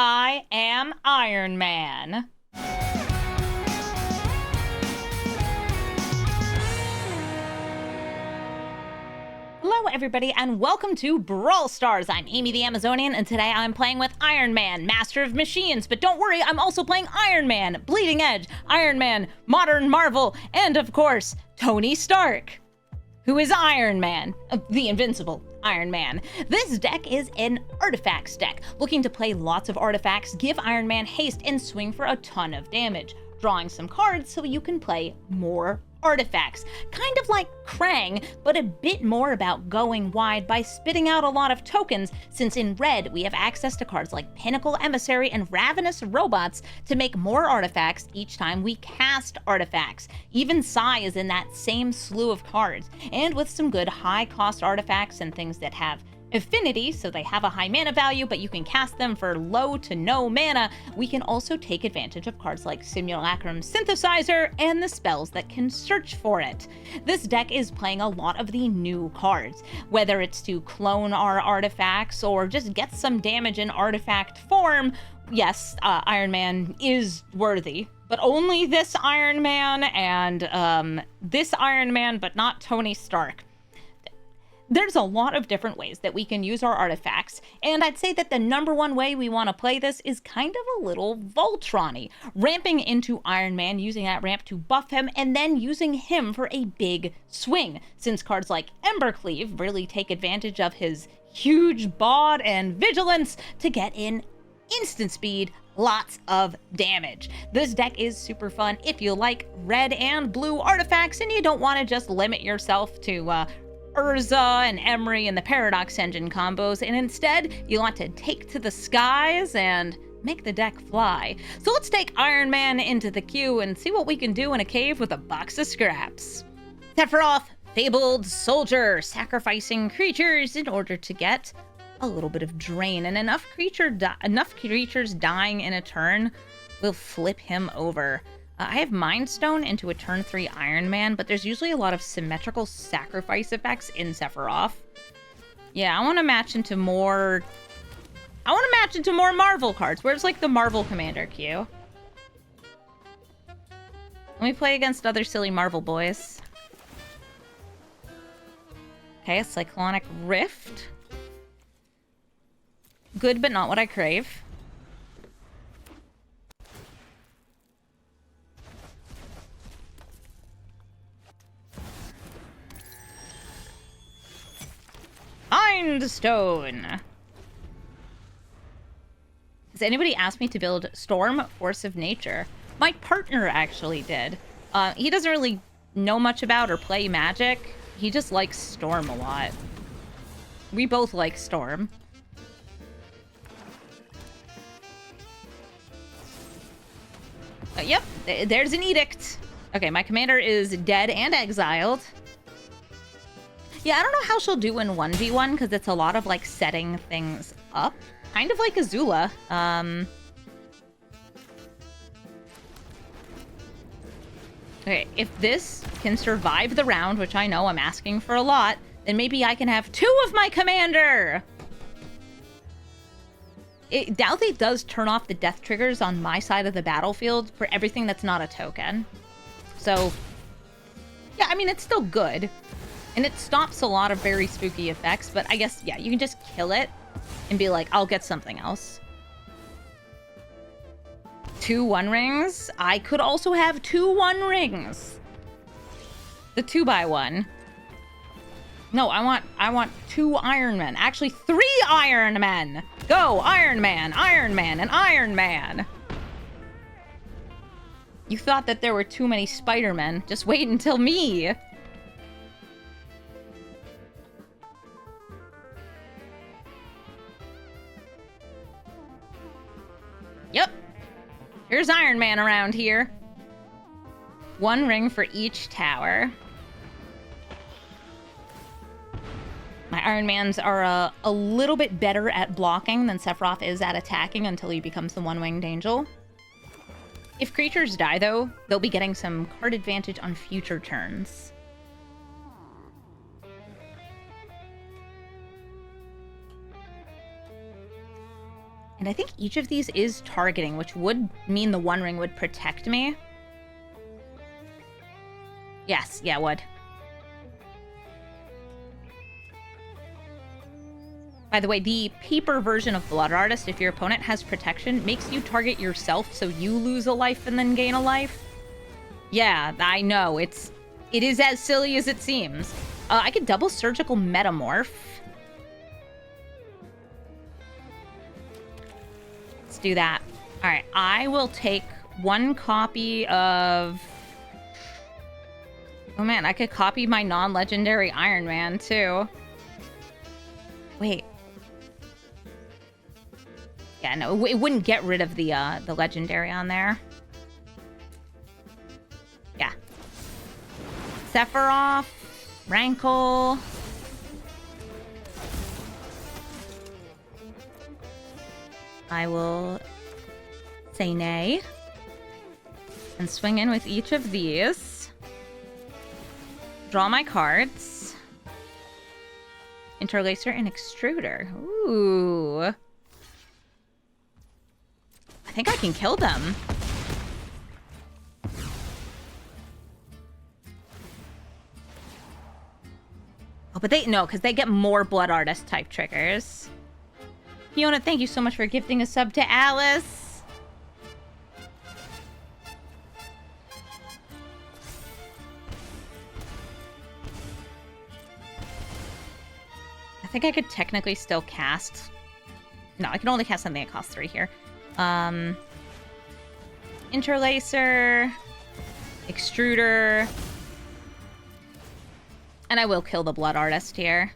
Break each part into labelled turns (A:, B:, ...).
A: I am Iron Man. Hello everybody and welcome to Brawl Stars. I'm Amy the Amazonian and today I'm playing with Iron Man, Master of Machines. But don't worry, I'm also playing Iron Man, Bleeding Edge, Iron Man, Modern Marvel, and of course, Tony Stark, who is Iron Man, the invincible Iron Man. This deck is an artifacts deck, looking to play lots of artifacts, give Iron Man haste, and swing for a ton of damage, drawing some cards so you can play more artifacts. Kind of like Krang, but a bit more about going wide by spitting out a lot of tokens, since in red we have access to cards like Pinnacle Emissary and Ravenous Robots to make more artifacts each time we cast artifacts. Even Psy is in that same slew of cards, and with some good high cost artifacts and things that have affinity, so they have a high mana value, but you can cast them for low to no mana, we can also take advantage of cards like Simulacrum Synthesizer and the spells that can search for it. This deck is playing a lot of the new cards, whether it's to clone our artifacts or just get some damage in artifact form. Yes, Iron Man is worthy, but only this Iron Man and this Iron Man, but not Tony Stark. There's a lot of different ways that we can use our artifacts, and I'd say that the number one way we want to play this is kind of a little Voltron-y, ramping into Iron Man, using that ramp to buff him, and then using him for a big swing, since cards like Embercleave really take advantage of his huge bod and vigilance to get in instant speed, lots of damage. This deck is super fun if you like red and blue artifacts and you don't want to just limit yourself to Urza and Emery and the Paradox Engine combos, and instead you want to take to the skies and make the deck fly. So let's take Iron Man into the queue and see what we can do in a cave with a box of scraps. Sephiroth, Fabled Soldier, sacrificing creatures in order to get a little bit of drain, and enough creatures dying in a turn will flip him over. I have Mind Stone into a turn 3 Iron Man, but there's usually a lot of symmetrical sacrifice effects in Sephiroth. Yeah, I want to match into more Marvel cards. Where's like the Marvel Commander queue? Let me play against other silly Marvel boys. Okay, a Cyclonic Rift. Good, but not what I crave. Mind Stone. Has anybody asked me to build Storm, Force of Nature? My partner actually did. He doesn't really know much about or play Magic. He just likes Storm a lot. We both like Storm. Yep, there's an edict. Okay, my commander is dead and exiled. Yeah, I don't know how she'll do in 1v1 because it's a lot of like setting things up. Kind of like Azula. Okay, if this can survive the round, which I know I'm asking for a lot, then maybe I can have 2 of my commander! Doubt does turn off the death triggers on my side of the battlefield for everything that's not a token. So, yeah, I mean, it's still good. And it stops a lot of very spooky effects, but I guess, yeah, you can just kill it and be like, I'll get something else. 2 1 rings? I could also have 2 1 rings. The 2x1. No, I want 2 Iron Men. Actually, 3 Iron Men! Go! Iron Man, and Iron Man! You thought that there were too many Spider-Men. Just wait until me! Yep. Here's Iron Man around here. 1 ring for each tower. My Iron Mans are a little bit better at blocking than Sephiroth is at attacking until he becomes the one-winged angel. If creatures die, though, they'll be getting some card advantage on future turns. And I think each of these is targeting, which would mean the One Ring would protect me. Yes, yeah, it would. By the way, the paper version of Blood Artist, if your opponent has protection, makes you target yourself so you lose a life and then gain a life. Yeah, I know. It is as silly as it seems. I could double Surgical Metamorph. Let's do that. All right, I will take one copy of... Oh man, I could copy my non-legendary Iron Man too. Wait. Yeah, no, it wouldn't get rid of the legendary on there. Yeah. Sephiroth, Rankle. I will say nay. And swing in with each of these. Draw my cards. Interlacer and Extruder. Ooh. I think I can kill them. Oh, but no, because they get more Blood Artist type triggers. Fiona, thank you so much for gifting a sub to Alice. I think I could technically still cast... No, I can only cast something that costs 3 here. Interlacer, Extruder, and I will kill the Blood Artist here.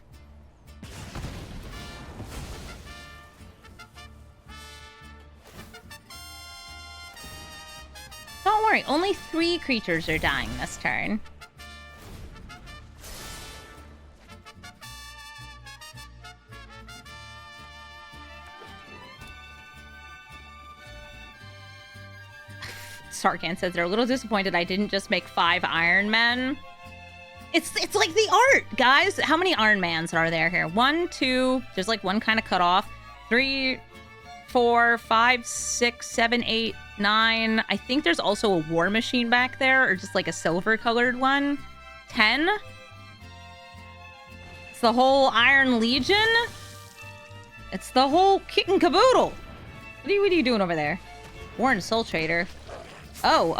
A: Don't worry, only 3 creatures are dying this turn. Sarkhan says they're a little disappointed I didn't just make 5 Iron Men. It's like the art, guys. How many Iron Mans are there here? 1, 2, there's like one kind of cut off. 3, 4, 5, 6, 7, 8, 9. I think there's also a War Machine back there, or just like a silver colored one. 10. It's the whole Iron Legion. It's the whole kit and caboodle. What are you doing over there? Warren Soul Trader. Oh,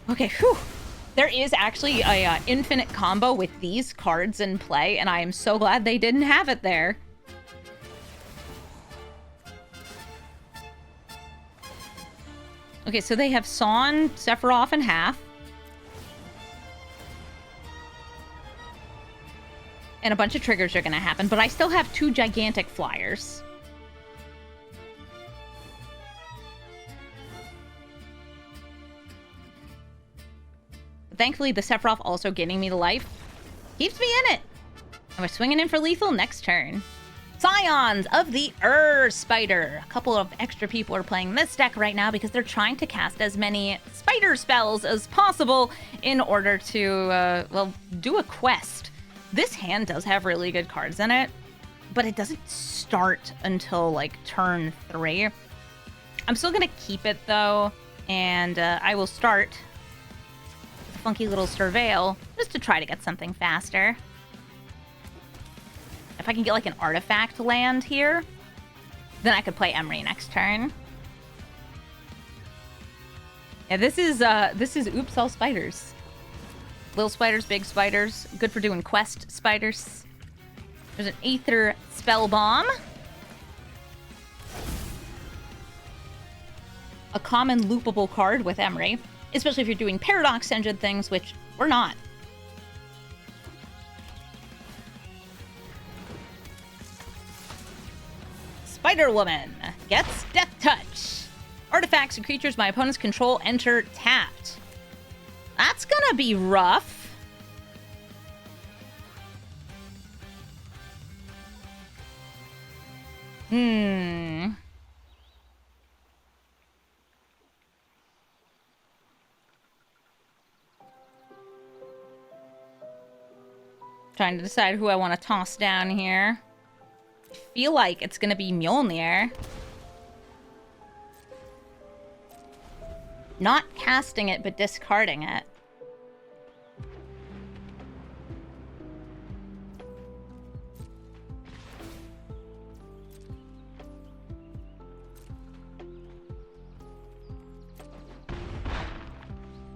A: okay, whew. There is actually a infinite combo with these cards in play, and I am so glad they didn't have it there. Okay, so they have sawn Sephiroth in half. And a bunch of triggers are going to happen, but I still have 2 gigantic flyers. Thankfully, the Sephiroth also getting me the life keeps me in it. And we're swinging in for lethal next turn. Scions of the Spider. A couple of extra people are playing this deck right now because they're trying to cast as many spider spells as possible in order to, well, do a quest. This hand does have really good cards in it, but it doesn't start until, like, turn 3. I'm still going to keep it, though, and I will start funky little Surveil, just to try to get something faster. If I can get like an artifact land here, then I could play Emery next turn. Yeah, this is Oops All Spiders. Little spiders, big spiders, good for doing quest spiders. There's an Aether Spell Bomb. A common loopable card with Emery. Especially if you're doing Paradox Engine things, which we're not. Spider-Woman gets Death Touch. Artifacts and creatures my opponents control enter tapped. That's gonna be rough. Trying to decide who I want to toss down here. I feel like it's gonna be Mjolnir. Not casting it, but discarding it.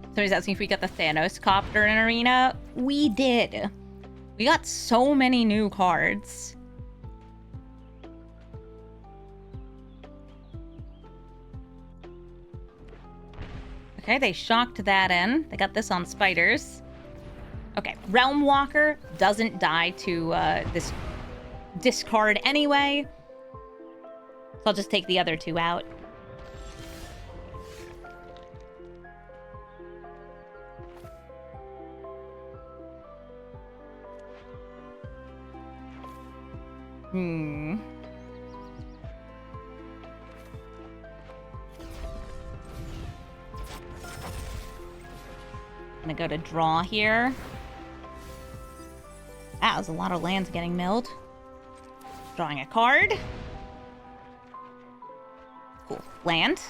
A: Somebody's asking if we got the Thanos copter in Arena. We did. We got so many new cards. Okay, they shocked that in. They got this on spiders. Okay, Realm Walker doesn't die to this discard anyway. So I'll just take the other two out. I'm gonna go to draw here. That was a lot of lands getting milled. Drawing a card. Cool. Land.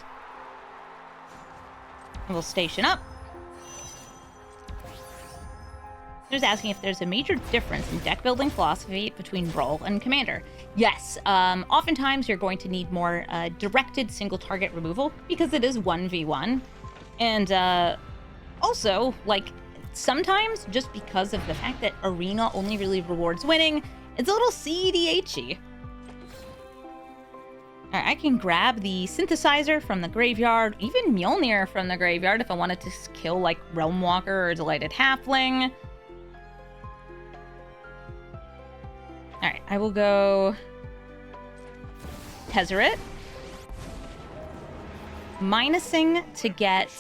A: And we'll station up. Just asking if there's a major difference in deck building philosophy between Brawl and Commander. Yes, oftentimes you're going to need more directed single target removal because it is 1v1. And also, like, sometimes just because of the fact that Arena only really rewards winning, it's a little CEDH-y. Alright, I can grab the Synthesizer from the graveyard, even Mjolnir from the graveyard if I wanted to kill, like, Realm Walker or Delighted Halfling. Alright, I will go Tezzeret. Minusing to get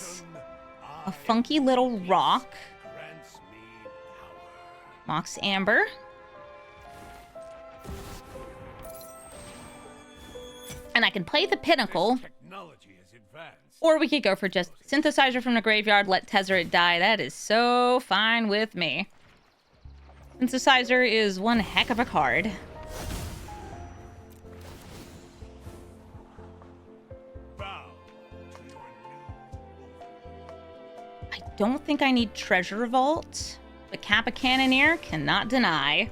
A: a funky little rock. Mox Amber. And I can play the Pinnacle. Or we could go for just Synthesizer from the graveyard, let Tezzeret die. That is so fine with me. Synthesizer is one heck of a card. I don't think I need Treasure Vault, but Kappa Cannoneer cannot deny.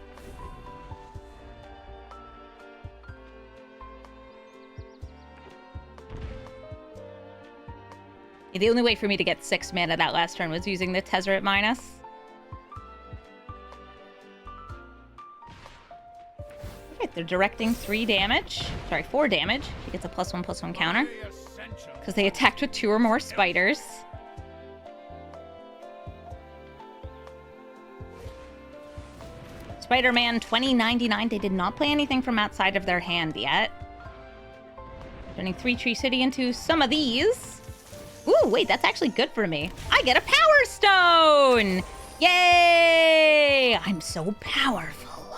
A: Yeah, the only way for me to get 6 mana that last turn was using the Tezzeret minus. Okay, they're directing 4 damage. He gets a +1/+1 counter. Because they attacked with 2 or more spiders. Spider-Man 2099. They did not play anything from outside of their hand yet. Turning 3 Tree City into some of these. Ooh, wait, that's actually good for me. I get a Power Stone! Yay! I'm so powerful.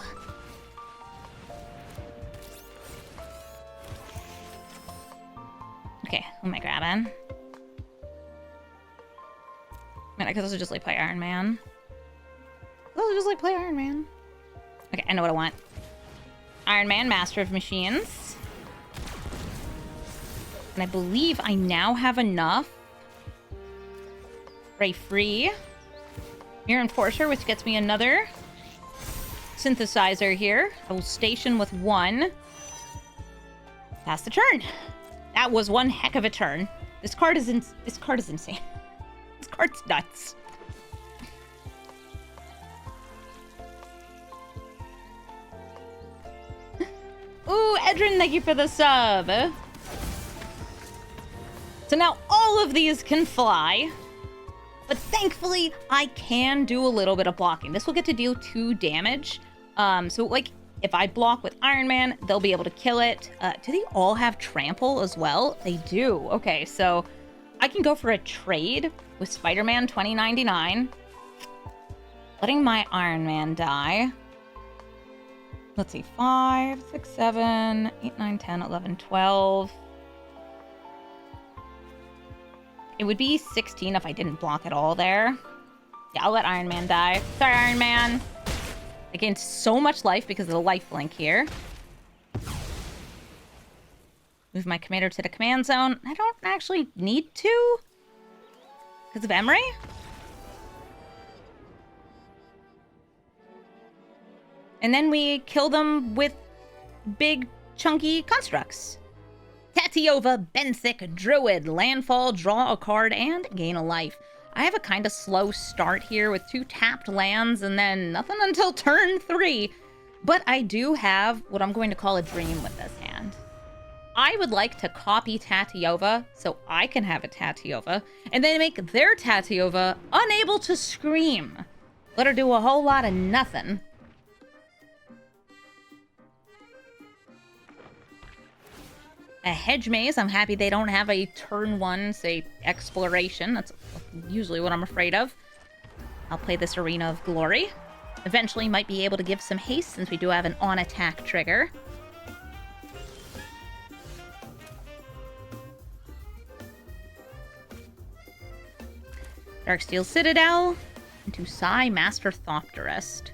A: Okay, who am I grabbing? Man, I could also just like play Iron Man. Okay, I know what I want. Iron Man, Master of Machines. And I believe I now have enough. Ray Free. Mirror Enforcer, which gets me another Synthesizer here. I will station with 1. Pass the turn. That was one heck of a turn. This card is insane. This card's nuts. Ooh, Edrin, thank you for the sub. So now all of these can fly. But thankfully, I can do a little bit of blocking. This will get to deal 2 damage. So, like, if I block with Iron Man, they'll be able to kill it. Do they all have trample as well? They do. Okay, so I can go for a trade with Spider-Man 2099. Letting my Iron Man die. Let's see. 5, 6, 7, 8, 9, 10, 11, 12. It would be 16 if I didn't block at all there. Yeah, I'll let Iron Man die. Sorry, Iron Man. I gained so much life because of the life link here. Move my commander to the command zone. I don't actually need to because of Emery. And then we kill them with big, chunky constructs. Tatiova, Benthic, Druid, Landfall, draw a card, and gain a life. I have a kind of slow start here with 2 tapped lands and then nothing until turn 3. But I do have what I'm going to call a dream with this hand. I would like to copy Tatiova so I can have a Tatiova, and then make their Tatiova unable to scream. Let her do a whole lot of nothing. A Hedge Maze. I'm happy they don't have a turn 1, say, exploration. That's usually what I'm afraid of. I'll play this Arena of Glory. Eventually might be able to give some haste since we do have an on-attack trigger. Darksteel Citadel into Sai Master Thopterist.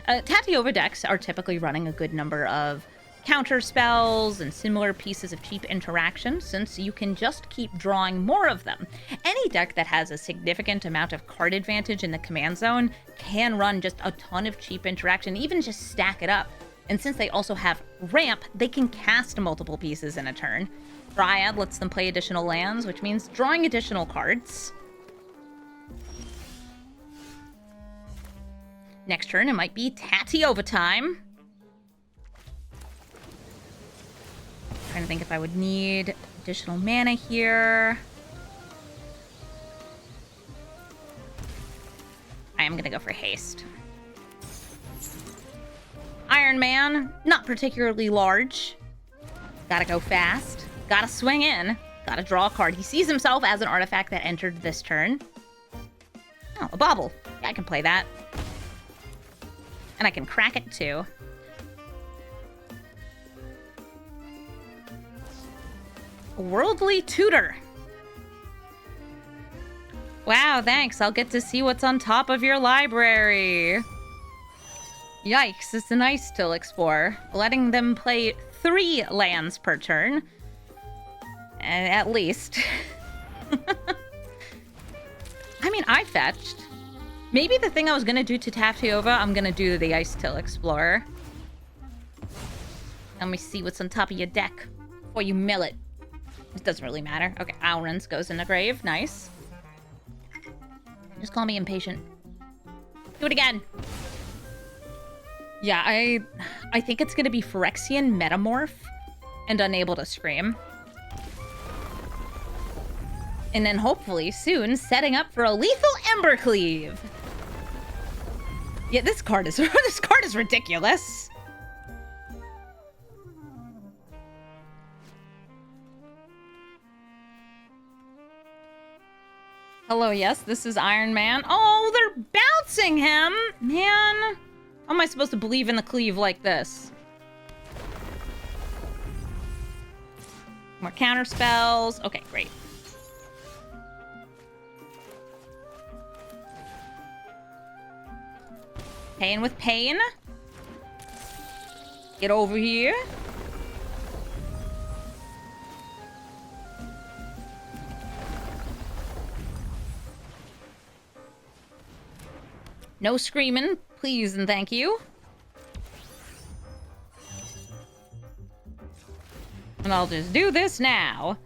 A: Tatiova decks are typically running a good number of counter spells and similar pieces of cheap interaction, since you can just keep drawing more of them. Any deck that has a significant amount of card advantage in the command zone can run just a ton of cheap interaction, even just stack it up. And since they also have ramp, they can cast multiple pieces in a turn. Dryad lets them play additional lands, which means drawing additional cards. Next turn, it might be Tatiova time. Trying to think if I would need additional mana here. I am gonna go for haste. Iron Man, not particularly large. Gotta go fast. Gotta swing in. Gotta draw a card. He sees himself as an artifact that entered this turn. Oh, a bauble. Yeah, I can play that. And I can crack it too. Worldly Tutor. Wow, thanks. I'll get to see what's on top of your library. Yikes, it's nice to explore. Letting them play 3 lands per turn. At least. I mean, I fetched. Maybe the thing I was going to do to Tatiova, I'm going to do to the Ice Till Explorer. Let me see what's on top of your deck before you mill it. It doesn't really matter. Okay, Aurans goes in the grave. Nice. Just call me impatient. Do it again. Yeah, I think it's going to be Phyrexian Metamorph and Unable to Scream. And then hopefully soon setting up for a lethal Embercleave. Yeah, this card is this card is ridiculous. Hello, yes, this is Iron Man. Oh, they're bouncing him! Man, how am I supposed to believe in the cleave like this? More counter spells. Okay, great. Pain with pain. Get over here. No screaming, please and thank you. And I'll just do this now.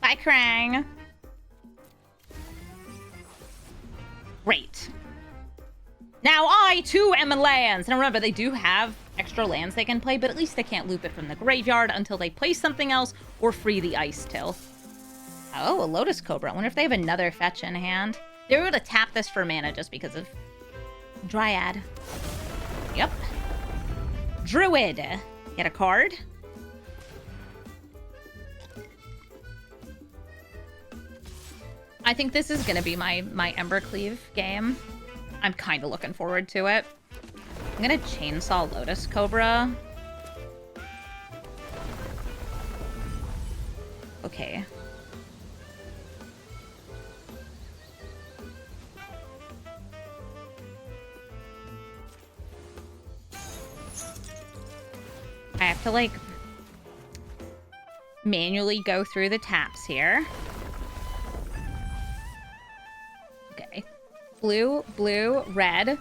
A: Bye, Krang. Great. Now I, too, am in lands. And remember, they do have extra lands they can play, but at least they can't loop it from the graveyard until they play something else or free the Ice Till. Oh, a Lotus Cobra. I wonder if they have another fetch in hand. They were able to tap this for mana just because of Dryad. Yep. Druid. Get a card. I think this is going to be my Embercleave game. I'm kind of looking forward to it. I'm going to Chainsaw Lotus Cobra. Okay. I have to, like, manually go through the taps here. Okay. Blue, blue, red.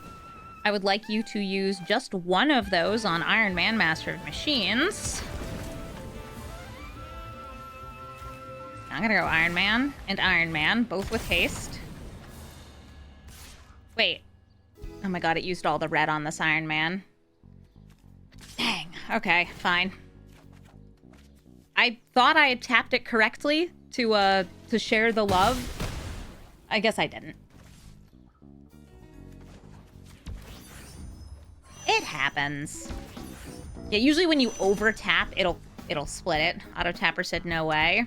A: I would like you to use just one of those on Iron Man, Master of Machines. I'm gonna go Iron Man, both with haste. Wait. Oh my god, it used all the red on this Iron Man. Dang. Okay, fine. I thought I had tapped it correctly to share the love. I guess I didn't. It happens. Yeah, usually when you over tap, it'll split it. Auto tapper said no way.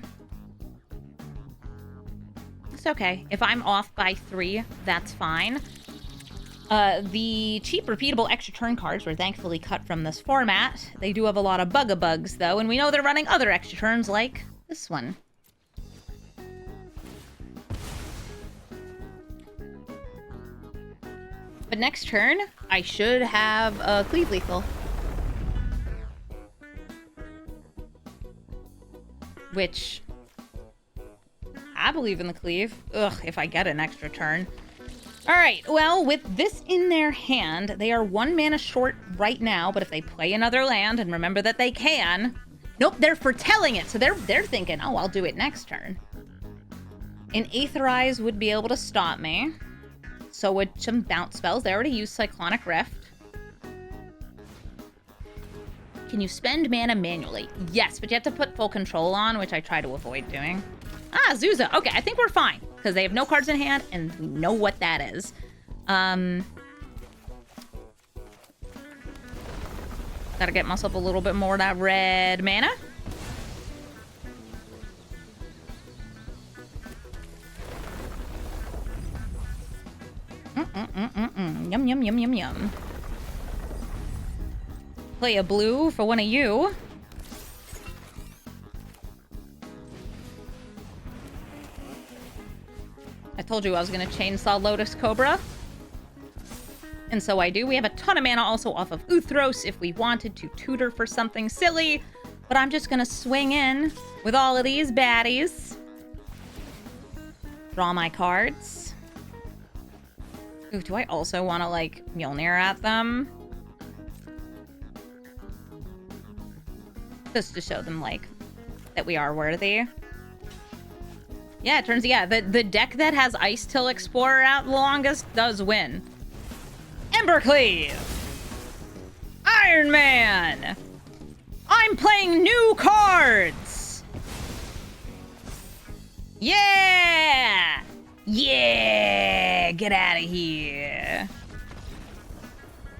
A: It's okay. If I'm off by 3, that's fine. The cheap, repeatable extra turn cards were thankfully cut from this format. They do have a lot of bugs, though, and we know they're running other extra turns like this one. But next turn, I should have a Cleave Lethal. Which, I believe in the Cleave. Ugh, if I get an extra turn. Alright, well, with this in their hand, they are 1 mana short right now, but if they play another land, and remember that they can... Nope, they're foretelling it, so they're thinking, oh, I'll do it next turn. An Aetherize would be able to stop me. So would some bounce spells. They already used Cyclonic Rift. Can you spend mana manually? Yes, but you have to put full control on, which I try to avoid doing. Ah, Zuza. Okay, I think we're fine. Because they have no cards in hand, and we know what that is. Gotta get myself a little bit more of that red mana. Yum, yum, yum, yum, yum. Play a blue for one of you. I told you I was going to chainsaw Lotus Cobra. And so I do. We have a ton of mana also off of Uthros if we wanted to tutor for something silly. But I'm just going to swing in with all of these baddies. Draw my cards. Ooh, do I also want to, like, Mjolnir at them? Just to show them, like, that we are worthy. Yeah, it turns, yeah, the deck that has Ice Till Explorer out the longest does win. Embercleave! Iron Man! I'm playing new cards! Yeah! Yeah! Get out of here.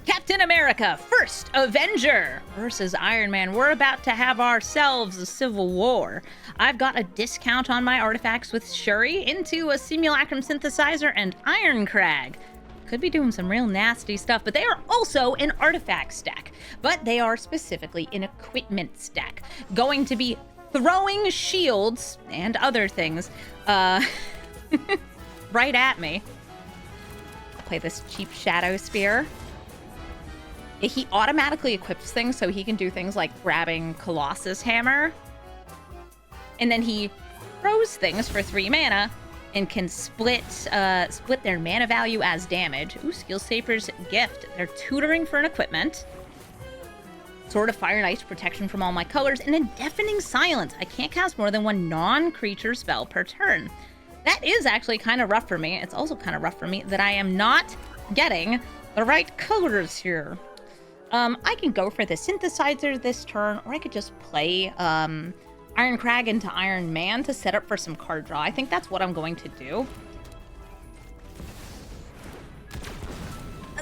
A: Captain America, First Avenger versus Iron Man. We're about to have ourselves a civil war. I've got a discount on my artifacts with Shuri into a Simulacrum Synthesizer and Iron Crag. Could be doing some real nasty stuff, but they are also an artifact stack. But they are specifically an equipment stack. Going to be throwing shields and other things right at me. Play this cheap Shadow Spear. He automatically equips things so he can do things like grabbing Colossus Hammer. And then he throws things for 3 mana and can split their mana value as damage. Ooh, Skill Saper's Gift. They're tutoring for an equipment. Sword of Fire and Ice, protection from all my colors, and then Deafening Silence. I can't cast more than 1 non-creature spell per turn. That is actually kind of rough for me. It's also kind of rough for me that I am not getting the right colors here. I can go for the Synthesizer this turn, or I could just play Iron Crag into Iron Man to set up for some card draw. I think that's what I'm going to do.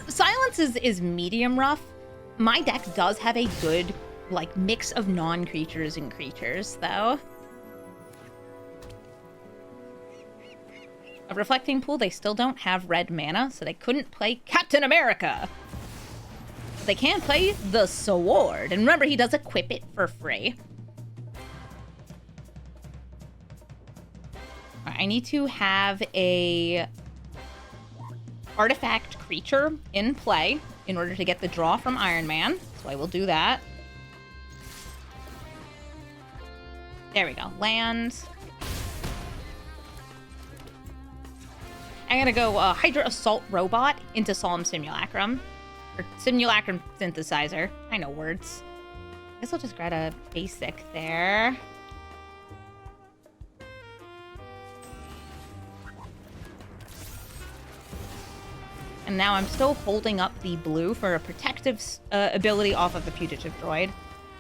A: Silence is medium rough. My deck does have a good, like, mix of non-creatures and creatures, though. A Reflecting Pool, they still don't have red mana, so they couldn't play Captain America. They can play the Sword. And remember, he does equip it for free. I need to have a artifact creature in play in order to get the draw from Iron Man. So I will do that. There we go. Land. I'm gonna go Hydra Assault Robot into Solemn Simulacrum. Or Simulacrum Synthesizer. I know words. I guess I'll just grab a basic there. And now I'm still holding up the blue for a protective ability off of the Putative Droid.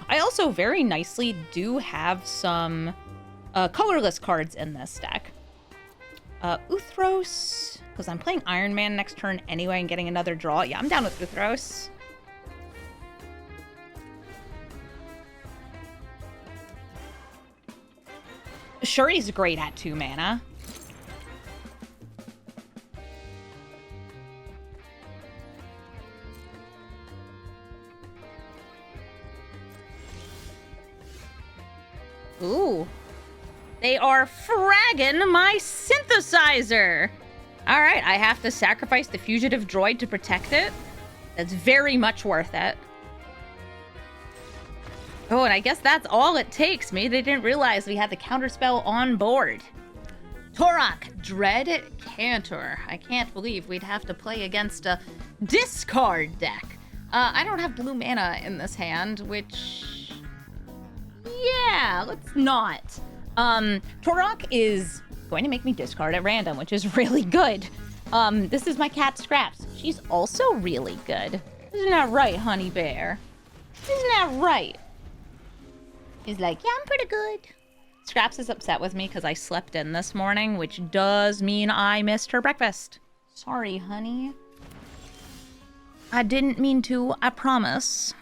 A: I also very nicely do have some colorless cards in this deck. Uthros, because I'm playing Iron Man next turn anyway and getting another draw. Yeah, I'm down with Uthros. Shuri's great at 2 mana. Ooh. They are fragging my synthesizer. All right, I have to sacrifice the fugitive droid to protect it. That's very much worth it. Oh, and I guess that's all it takes. Maybe they didn't realize we had the counterspell on board. Torok, Dread Cantor. I can't believe we'd have to play against a discard deck. I don't have blue mana in this hand, which... yeah, let's not. Torok is going to make me discard at random, which is really good. This is my cat Scraps. She's also really good. Isn't that right, honey bear? Isn't that right? He's like, yeah, I'm pretty good. Scraps is upset with me because I slept in this morning, which does mean I missed her breakfast. Sorry, honey. I didn't mean to, I promise.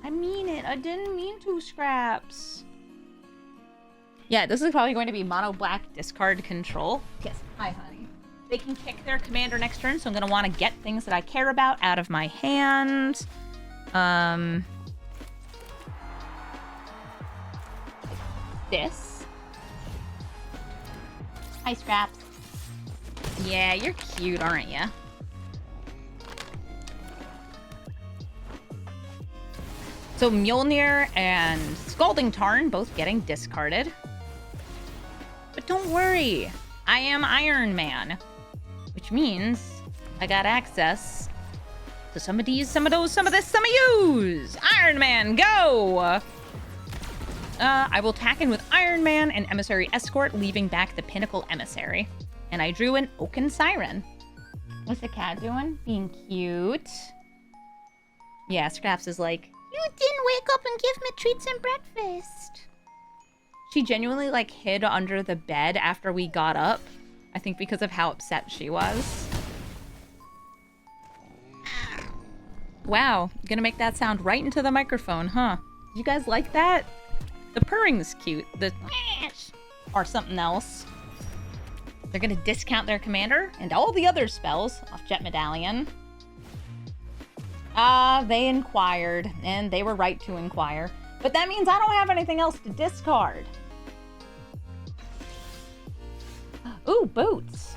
A: I mean it. I didn't mean to, Scraps. Yeah, this is probably going to be mono black discard control. Yes. Hi, honey. They can kick their commander next turn, so I'm going to want to get things that I care about out of my hand. This. Hi, Scraps. Yeah, you're cute, aren't you? So Mjolnir and Scalding Tarn both getting discarded. But don't worry, I am Iron Man, which means I got access to some of these, some of those, some of this, some of yous. Iron Man, go! I will tack in with Iron Man and Emissary Escort, leaving back the Pinnacle Emissary. And I drew an Oaken Siren. What's the cat doing? Being cute. Yeah, Scraps is like, you didn't wake up and give me treats and breakfast. She genuinely, like, hid under the bed after we got up. I think because of how upset she was. Wow, gonna make that sound right into the microphone, huh? You guys like that? The purring's cute. The are something else. They're gonna discount their commander and all the other spells off Jet Medallion. They inquired, and they were right to inquire. But that means I don't have anything else to discard. Ooh, boots.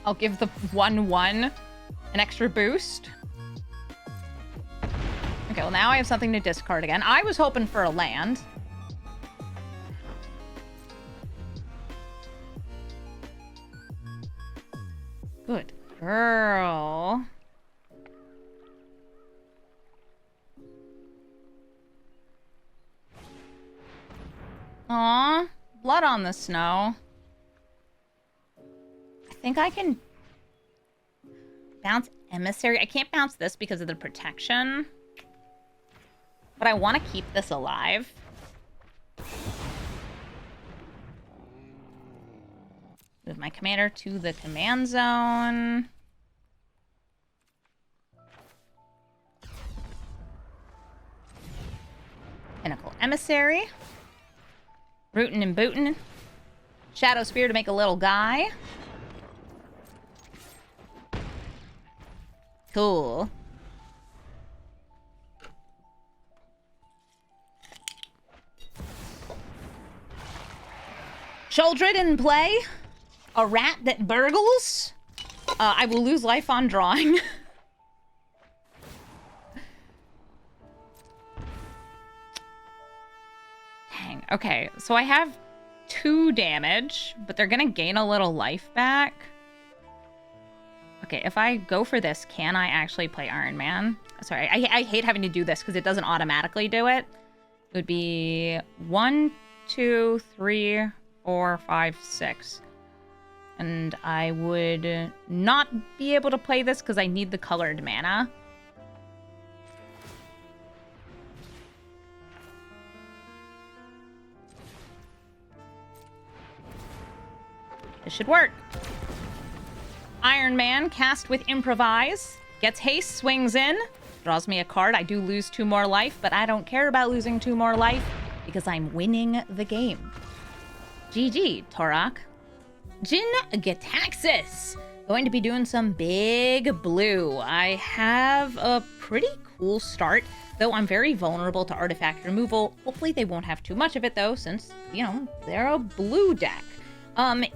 A: I'll give the 1/1 an extra boost. Okay, well now I have something to discard again. I was hoping for a land. Good girl. Aw, blood on the snow. I think I can bounce Emissary. I can't bounce this because of the protection. But I want to keep this alive. Move my commander to the command zone. Pinnacle Emissary. Rootin' and bootin'. Shadow Spear to make a little guy. Cool. Children in play. A rat that burgles? I will lose life on drawing. Dang, okay. So I have 2 damage, but they're gonna gain a little life back. Okay, if I go for this, can I actually play Iron Man? Sorry, I hate having to do this because it doesn't automatically do it. It would be 1, 2, 3, 4, 5, 6. And I would not be able to play this because I need the colored mana. This should work. Iron Man, cast with Improvise. Gets haste, swings in. Draws me a card. I do lose 2 more life, but I don't care about losing 2 more life because I'm winning the game. GG, Torak. Jin Gataxis. Going to be doing some big blue. I have a pretty cool start, though I'm very vulnerable to artifact removal. Hopefully they won't have too much of it, though, since, you know, they're a blue deck.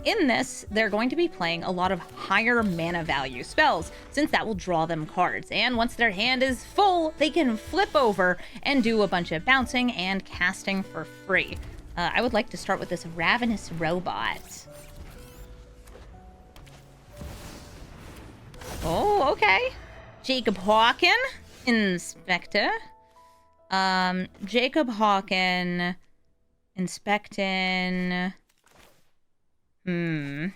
A: In this, they're going to be playing a lot of higher mana value spells, since that will draw them cards. And once their hand is full, they can flip over and do a bunch of bouncing and casting for free. I would like to start with this Ravenous Robot. Oh, okay. Jacob Hawken, Inspector. Jacob Hawken, inspecting. I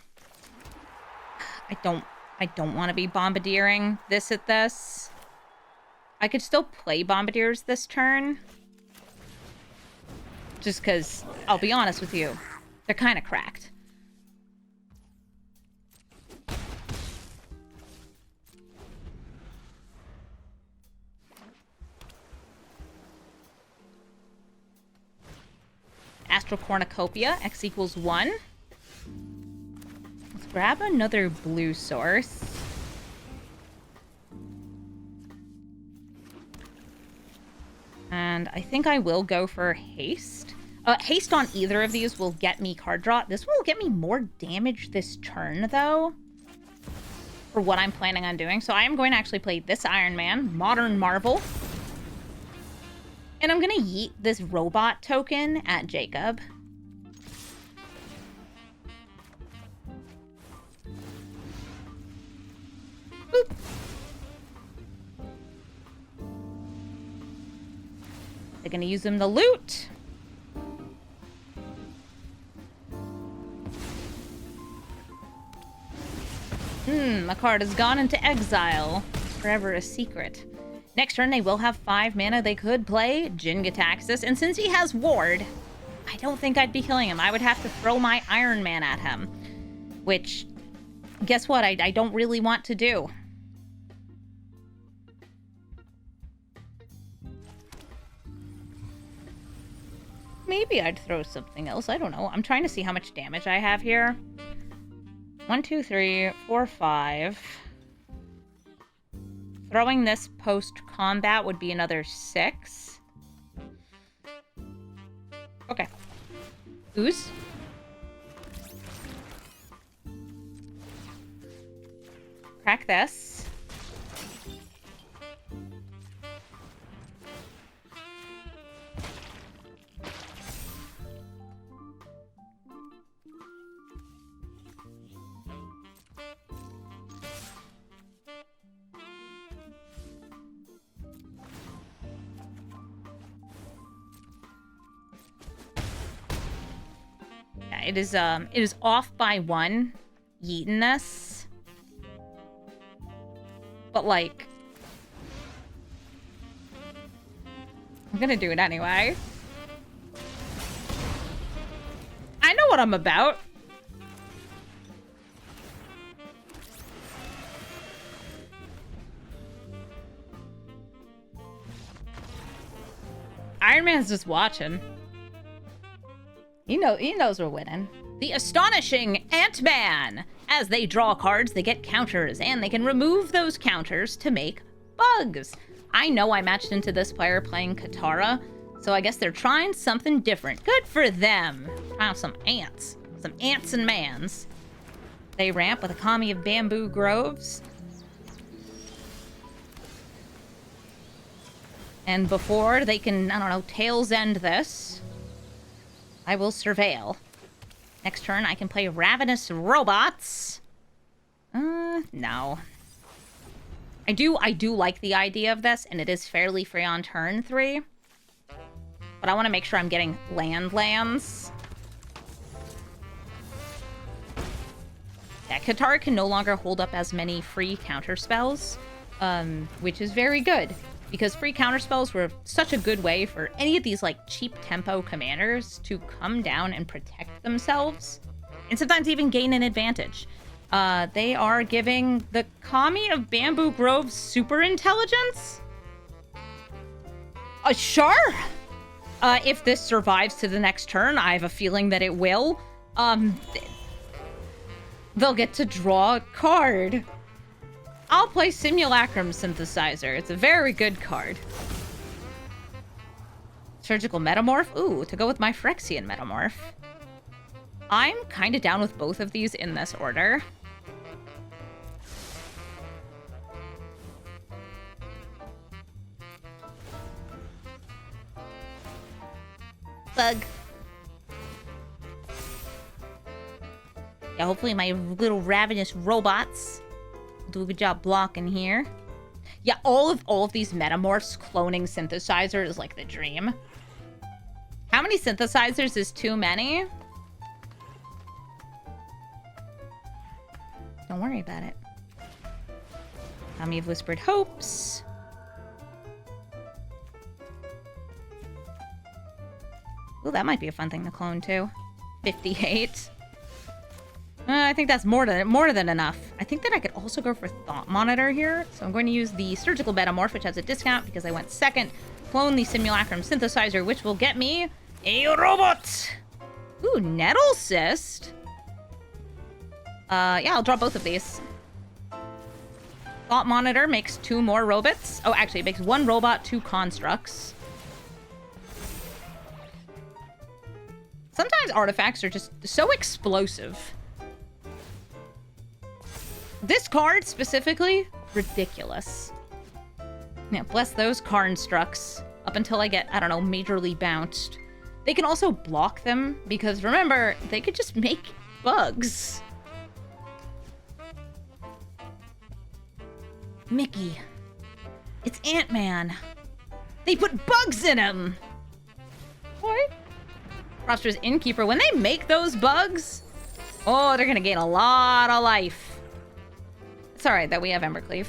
A: don't want to be bombardiering this at this. I could still play bombardiers this turn. Just because, I'll be honest with you, they're kind of cracked. Astral Cornucopia, X equals 1. Let's grab another blue source. And I think I will go for haste. Haste on either of these will get me card draw. This will get me more damage this turn, though, for what I'm planning on doing. So I am going to actually play this Iron Man, Modern Marvel. And I'm going to yeet this robot token at Jacob. Boop. They're going to use him to loot. A card has gone into exile. Forever a secret. Next turn, they will have 5 mana. They could play Jin Gataxis. And since he has Ward, I don't think I'd be killing him. I would have to throw my Iron Man at him. Which, guess what? I don't really want to do. Maybe I'd throw something else. I don't know. I'm trying to see how much damage I have here. 1, 2, 3, 4, 5. Throwing this post-combat would be another 6. Okay. Ooze. Crack this. It is off by 1, yeeting this. But, like, I'm gonna do it anyway. I know what I'm about. Iron Man's just watching. He knows we're winning. The Astonishing Ant-Man! As they draw cards, they get counters, and they can remove those counters to make bugs. I know I matched into this player playing Katara, so I guess they're trying something different. Good for them. Wow, some ants. Some ants and mans. They ramp with a Kami of Bamboo Groves. And before they can, I don't know, tails end this, I will surveil. Next turn, I can play Ravenous Robots. No. I do like the idea of this, and it is fairly free on turn 3. But I want to make sure I'm getting lands. Yeah, Katara can no longer hold up as many free counter spells, which is very good. Because free counterspells were such a good way for any of these, like, cheap tempo commanders to come down and protect themselves. And sometimes even gain an advantage. They are giving the Kami of Bamboo Grove super intelligence? Sure! If this survives to the next turn, I have a feeling that it will. They'll get to draw a card. I'll play Simulacrum Synthesizer. It's a very good card. Surgical Metamorph? Ooh, to go with my Phyrexian Metamorph. I'm kind of down with both of these in this order. Bug. Yeah, hopefully my little Ravenous Robots do a good job blocking here. Yeah, all of these metamorphs cloning synthesizer is like the dream. How many synthesizers is too many? Don't worry about it. Kami of Whispered Hopes. Ooh, that might be a fun thing to clone too. 58. I think that's more than enough. I think that I could also go for Thought Monitor here. So I'm going to use the Surgical Metamorph, which has a discount because I went second. Clone the Simulacrum Synthesizer, which will get me a robot. Ooh, Nettle Cyst. Yeah, I'll draw both of these. Thought Monitor makes 2 more robots. Oh, actually, it makes 1 robot, 2 constructs. Sometimes artifacts are just so explosive. This card, specifically, ridiculous. Yeah, bless those constructs. Up until I get, I don't know, majorly bounced. They can also block them, because remember, they could just make bugs. Mickey. It's Ant-Man. They put bugs in him! What? Prosperous Innkeeper, when they make those bugs, oh, they're gonna gain a lot of life. It's alright that we have Embercleave.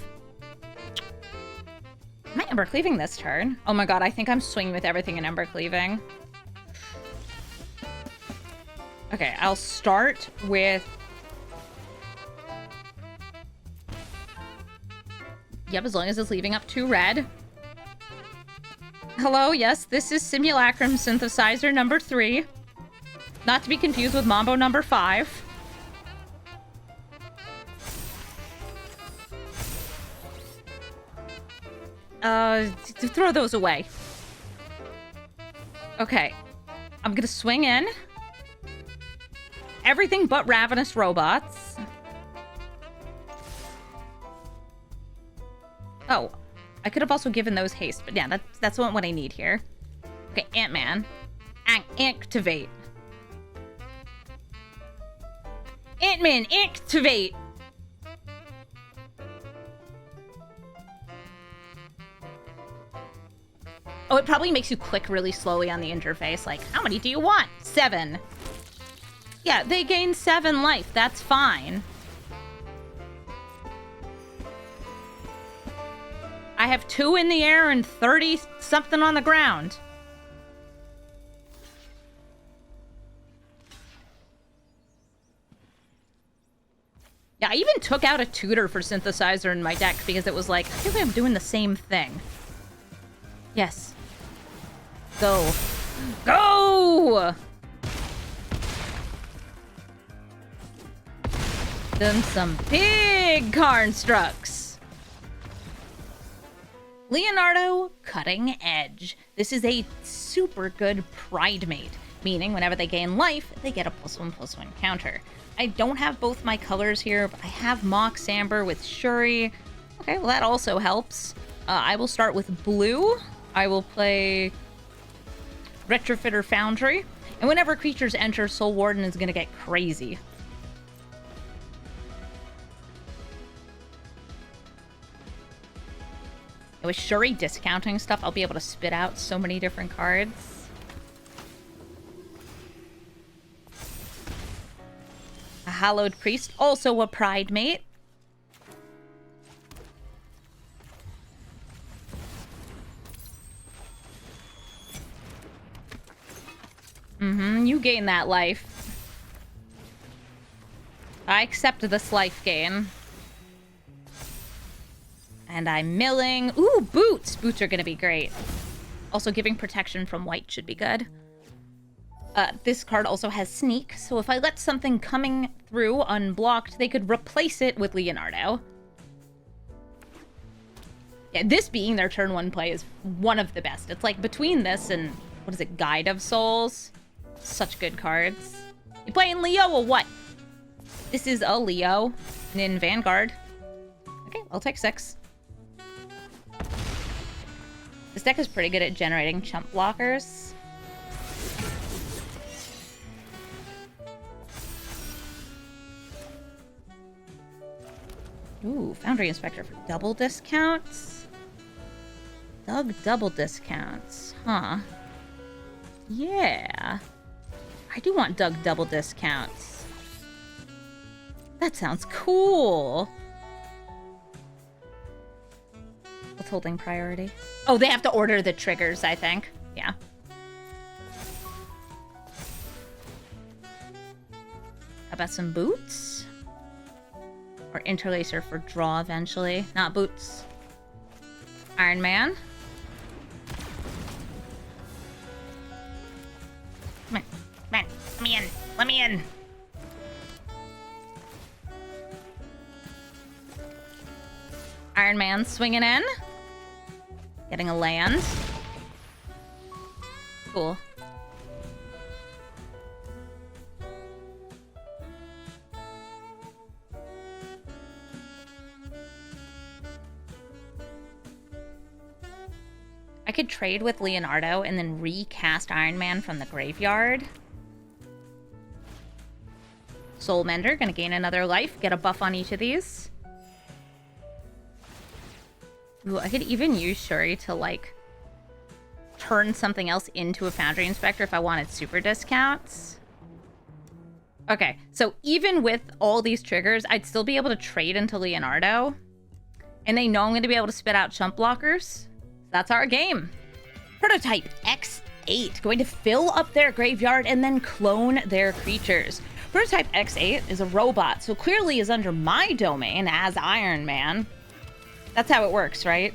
A: Am I Embercleaving this turn? Oh my god, I think I'm swinging with everything in Embercleaving. Okay, I'll start with... Yep, as long as it's leaving up 2 red. Hello, yes, this is Simulacrum Synthesizer number 3. Not to be confused with Mambo number 5. Throw those away. Okay. I'm gonna swing in. Everything but Ravenous Robots. Oh, I could have also given those haste, but yeah, that's what I need here. Okay, Ant-Man. Activate. Ant-Man, activate! Oh, it probably makes you click really slowly on the interface. Like, how many do you want? 7. Yeah, they gain 7 life. That's fine. I have 2 in the air and 30-something on the ground. Yeah, I even took out a tutor for synthesizer in my deck because it was like, I feel like I'm doing the same thing. Yes. Go. Go! Them some big constructs. Leonardo Cutting Edge. This is a super good Pride Mate. meaning whenever they gain life, they get a +1/+1 counter. I don't have both my colors here, but I have Mox Amber with Shuri. Okay, well that also helps. I will start with blue. I will play Retrofitter Foundry. And whenever creatures enter, Soul Warden is going to get crazy. With Shuri discounting stuff, I'll be able to spit out so many different cards. A Hallowed Priest, also a Pride Mate. You gain that life. I accept this life gain. And I'm milling. Ooh, boots! Boots are gonna be great. Also, giving protection from white should be good. This card also has sneak, so if I let something coming through unblocked, they could replace it with Leonardo. Yeah, this being their turn 1 play is one of the best. It's like between this and, what is it, Guide of Souls? Such good cards. You playing Leo or what? This is a Leo in Vanguard. Okay, I'll take 6. This deck is pretty good at generating chump blockers. Ooh, Foundry Inspector for double discounts. Doug double discounts, huh? Yeah. I do want Doug double discounts. That sounds cool. What's holding priority? Oh, they have to order the triggers, I think. Yeah. How about some boots? Or Interlacer for draw eventually. Not boots. Iron Man. Come on. Come on. Let me in. Let me in. Iron Man swinging in. Getting a land. Cool. I could trade with Leonardo and then recast Iron Man from the graveyard. Soul Mender, gonna gain another life, get a buff on each of these. Ooh, I could even use Shuri to, like, turn something else into a Foundry Inspector if I wanted super discounts. Okay, so even with all these triggers, I'd still be able to trade into Leonardo. And they know I'm going to be able to spit out chump blockers. That's our game. Prototype X8, going to fill up their graveyard and then clone their creatures. Prototype X8 is a robot, so clearly is under my domain as Iron Man. That's how it works, right?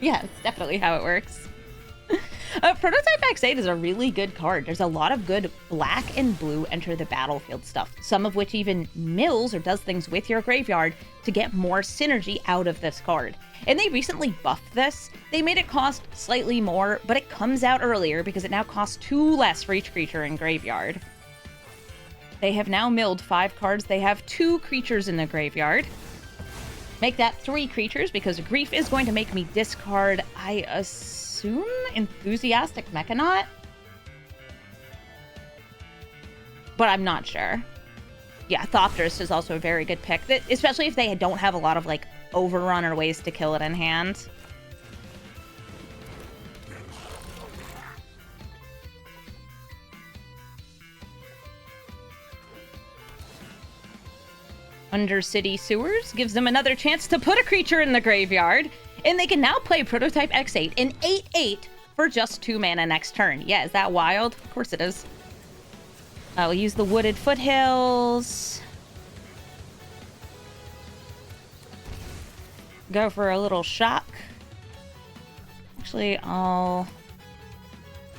A: Yeah, it's definitely how it works. Prototype X8 is a really good card. There's a lot of good black and blue enter the battlefield stuff, some of which even mills or does things with your graveyard to get more synergy out of this card. And they recently buffed this. They made it cost slightly more, but it comes out earlier because it now costs 2 less for each creature in graveyard. They have now milled 5 cards. They have 2 creatures in the graveyard. Make that 3 creatures because Grief is going to make me discard, I assume, Enthusiastic Mechanaut? But I'm not sure. Yeah, Thopterus is also a very good pick, especially if they don't have a lot of, like, overrun or ways to kill it in hand. Undercity Sewers gives them another chance to put a creature in the graveyard, and they can now play Prototype X8 in 8/8 for just 2 mana next turn. Yeah, is that wild? Of course it is. We'll use the Wooded Foothills. Go for a little shock. Actually, I'll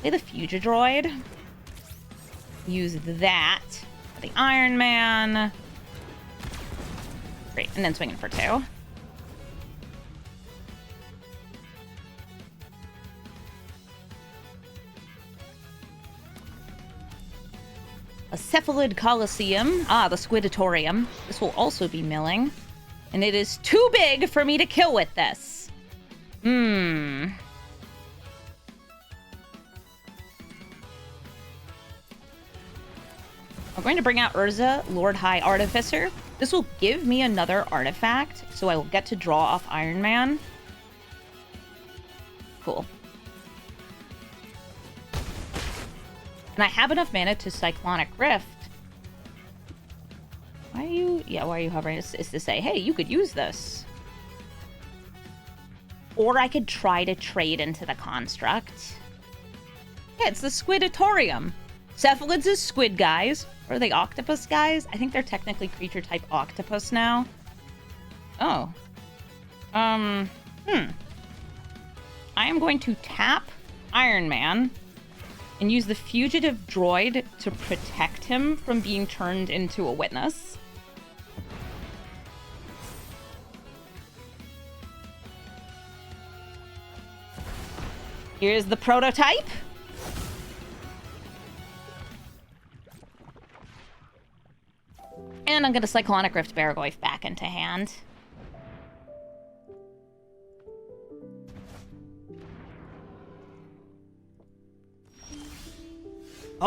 A: play the Fugidroid. Use that for the Iron Man. Great, and then swinging for 2. A Cephalid Coliseum. Ah, the Squidatorium. This will also be milling. And it is too big for me to kill with this. I'm going to bring out Urza, Lord High Artificer. This will give me another artifact, so I will get to draw off Iron Man. Cool. And I have enough mana to Cyclonic Rift. Why are you hovering? It's to say, hey, you could use this. Or I could try to trade into the construct. Yeah, it's the Squidatorium. Cephalids is squid guys. Or are they octopus guys? I think they're technically creature type octopus now. Oh. I am going to tap Iron Man and use the fugitive droid to protect him from being turned into a witness. Here's the prototype. And I'm going to Cyclonic Rift Baragoyf back into hand.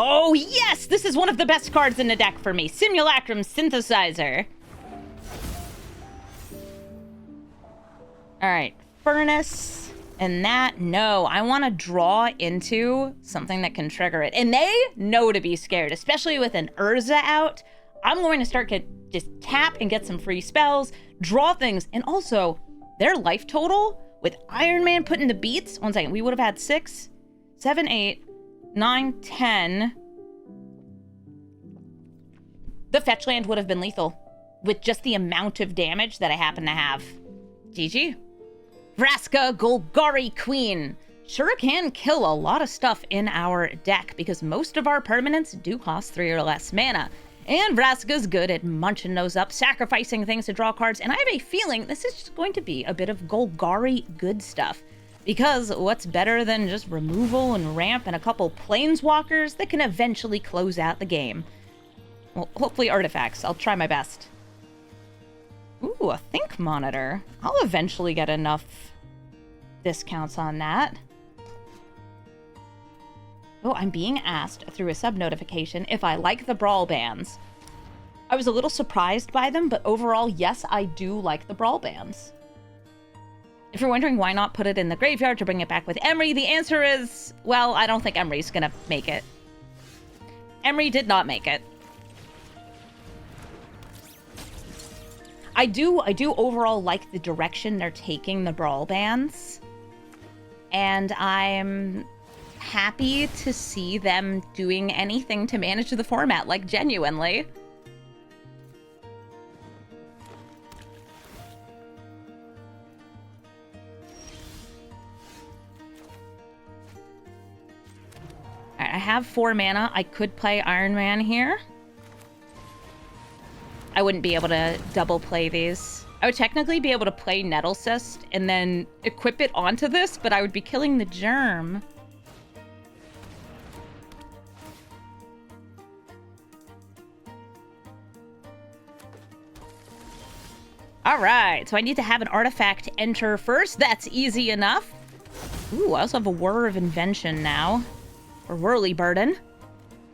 A: Oh, yes! This is one of the best cards in the deck for me. Simulacrum Synthesizer. Alright, Furnace. And that, no. I want to draw into something that can trigger it. And they know to be scared, especially with an Urza out. I'm going to start to just tap and get some free spells, draw things, and also their life total with Iron Man putting the beats. 1 second, we would have had 6, 7, 8, 9, 10. The fetch land would have been lethal with just the amount of damage that I happen to have. GG. Vraska Golgari Queen. Sure can kill a lot of stuff in our deck because most of our permanents do cost 3 or less mana. And Vraska's good at munching those up, sacrificing things to draw cards, and I have a feeling this is just going to be a bit of Golgari good stuff. Because what's better than just removal and ramp and a couple planeswalkers that can eventually close out the game? Well, hopefully artifacts. I'll try my best. Ooh, a Think Monitor. I'll eventually get enough discounts on that. Oh, I'm being asked through a sub-notification if I like the Brawl bands. I was a little surprised by them, but overall, yes, I do like the Brawl bands. If you're wondering why not put it in the graveyard to bring it back with Emery, the answer is, well, I don't think Emery's gonna make it. Emery did not make it. I do overall like the direction they're taking the Brawl bands. And I'm happy to see them doing anything to manage the format, like genuinely. Alright, I have 4 mana. I could play Iron Man here. I wouldn't be able to double play these. I would technically be able to play Nettle Cyst and then equip it onto this, but I would be killing the germ. Alright, so I need to have an artifact enter first. That's easy enough. Ooh, I also have a Whir of Invention now. Or Whirly Burden.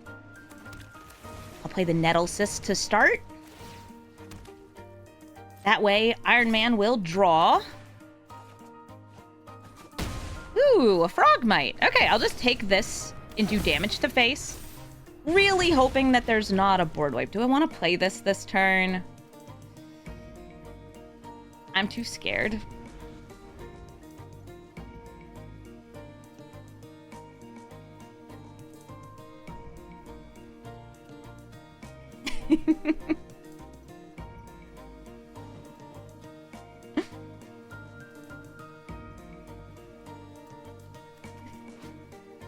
A: I'll play the Nettle Cyst to start. That way, Iron Man will draw. Ooh, a Frogmite. Okay, I'll just take this and do damage to face. Really hoping that there's not a board wipe. Do I want to play this turn? I'm too scared.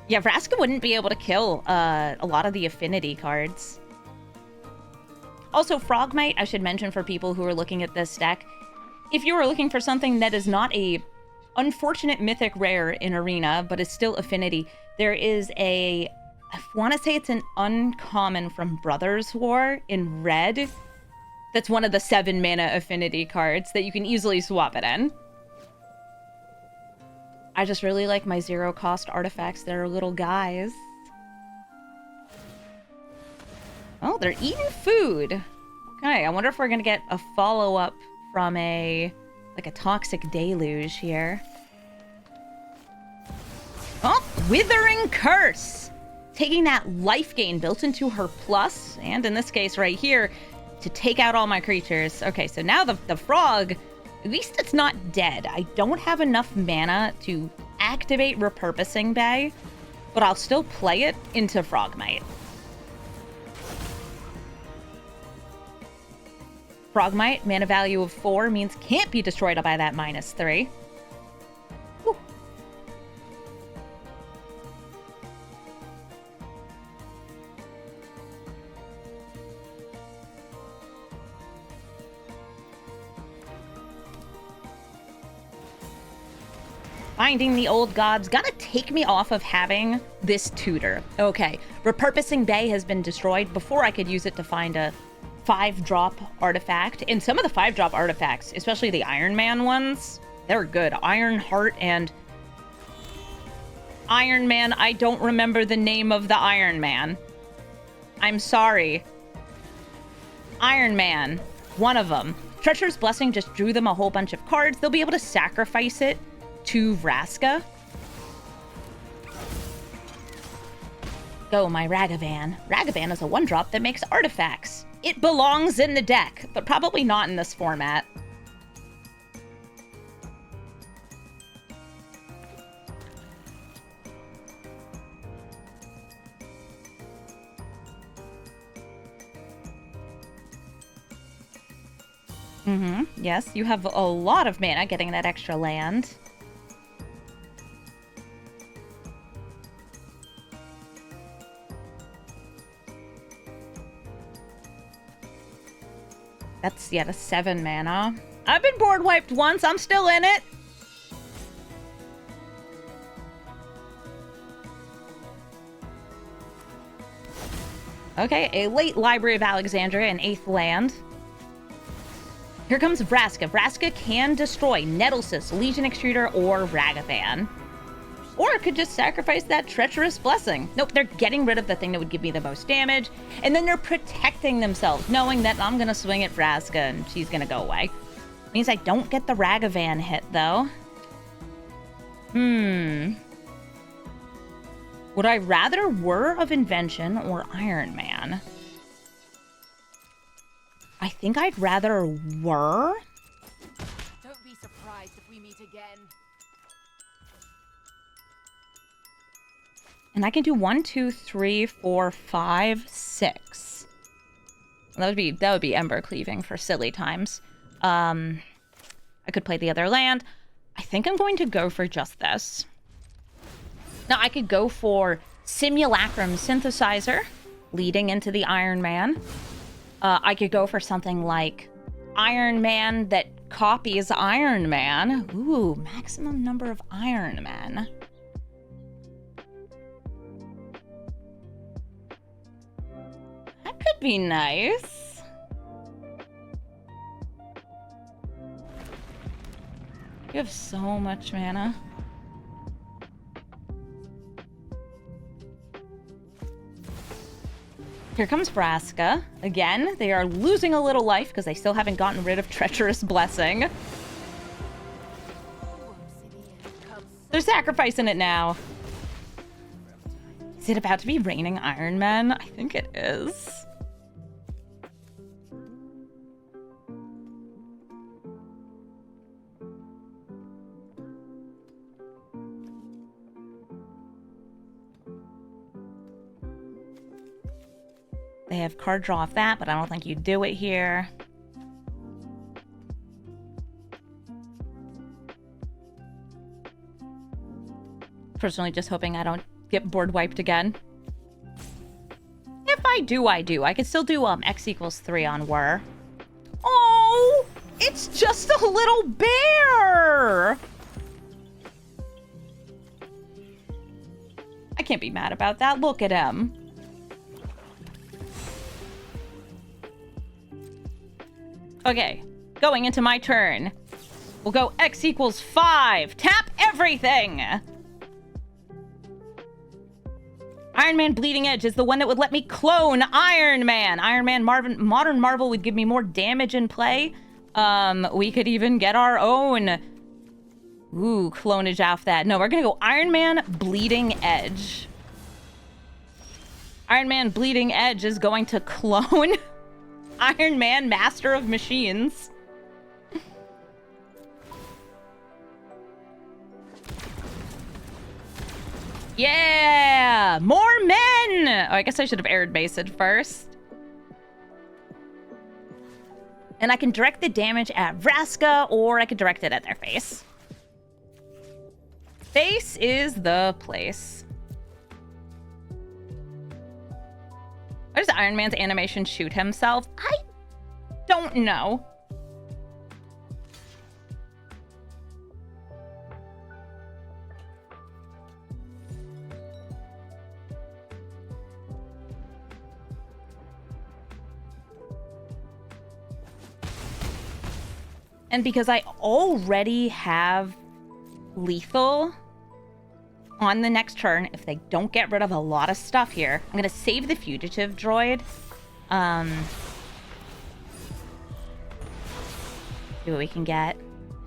A: Yeah, Vraska wouldn't be able to kill a lot of the affinity cards. Also, Frogmite, I should mention for people who are looking at this deck, if you are looking for something that is not a unfortunate mythic rare in Arena, but is still affinity, there is a I want to say it's an uncommon from Brothers War in red. That's one of the 7 mana affinity cards that you can easily swap it in. I just really like my 0 cost artifacts that are little guys. Oh, they're eating food. Okay, I wonder if we're gonna get a follow-up from a toxic deluge here. Oh, Withering Curse! Taking that life gain built into her plus, and in this case right here, to take out all my creatures. Okay, so now the frog, at least it's not dead. I don't have enough mana to activate Repurposing Bay, but I'll still play it into Frogmite. Frogmite, mana value of 4, means can't be destroyed by that -3. Whew. Finding the old gods gonna take me off of having this tutor. Okay, Repurposing Bay has been destroyed before I could use it to find a 5-drop artifact. And some of the 5-drop artifacts, especially the Iron Man ones, they're good. Iron Heart and Iron Man. I don't remember the name of the Iron Man. I'm sorry. Iron Man, one of them. Treacherous Blessing just drew them a whole bunch of cards. They'll be able to sacrifice it to Vraska. Go, my Ragavan. Ragavan is a 1-drop that makes artifacts. It belongs in the deck, but probably not in this format. Yes, you have a lot of mana getting that extra land. That's, yeah, the 7 mana. I've been board wiped once. I'm still in it. Okay, a late Library of Alexandria, an 8th land. Here comes Vraska. Vraska can destroy Nettlesis, Legion Extruder, or Ragavan. Or it could just sacrifice that Treacherous Blessing. Nope, they're getting rid of the thing that would give me the most damage, and then they're protecting themselves, knowing that I'm gonna swing at Vraska and she's gonna go away. Means I don't get the Ragavan hit, though. Would I rather Whir of Invention or Iron Man? I think I'd rather Whir.
B: Don't be surprised if we meet again.
A: And I can do 1, 2, 3, 4, 5, 6. That would be Ember Cleaving for silly times. I could play the other land. I think I'm going to go for just this. Now I could go for Simulacrum Synthesizer, leading into the Iron Man. I could go for something like Iron Man that copies Iron Man. Ooh, maximum number of Iron Men. That could be nice. You have so much mana. Here comes Vraska. Again, they are losing a little life because they still haven't gotten rid of Treacherous Blessing. They're sacrificing it now. Is it about to be raining Iron Man? I think it is. They have card draw off that, but I don't think you do it here. Personally, just hoping I don't get board wiped again. If I do, I do. I could still do X equals 3 on Whir. Oh, it's just a little bear. I can't be mad about that. Look at him. Okay, going into my turn. We'll go X equals 5. Tap everything! Iron Man Bleeding Edge is the one that would let me clone Iron Man. Iron Man Modern Marvel would give me more damage in play. We could even get our own clonage off that. No, we're gonna go Iron Man Bleeding Edge. Iron Man Bleeding Edge is going to clone Iron Man Master of Machines. Yeah! More men! Oh, I guess I should have aired Based first. And I can direct the damage at Vraska, or I could direct it at their face. Face is the place. Why does Iron Man's animation shoot himself? I don't know. And because I already have lethal on the next turn, if they don't get rid of a lot of stuff here, I'm gonna save the fugitive droid. See what we can get.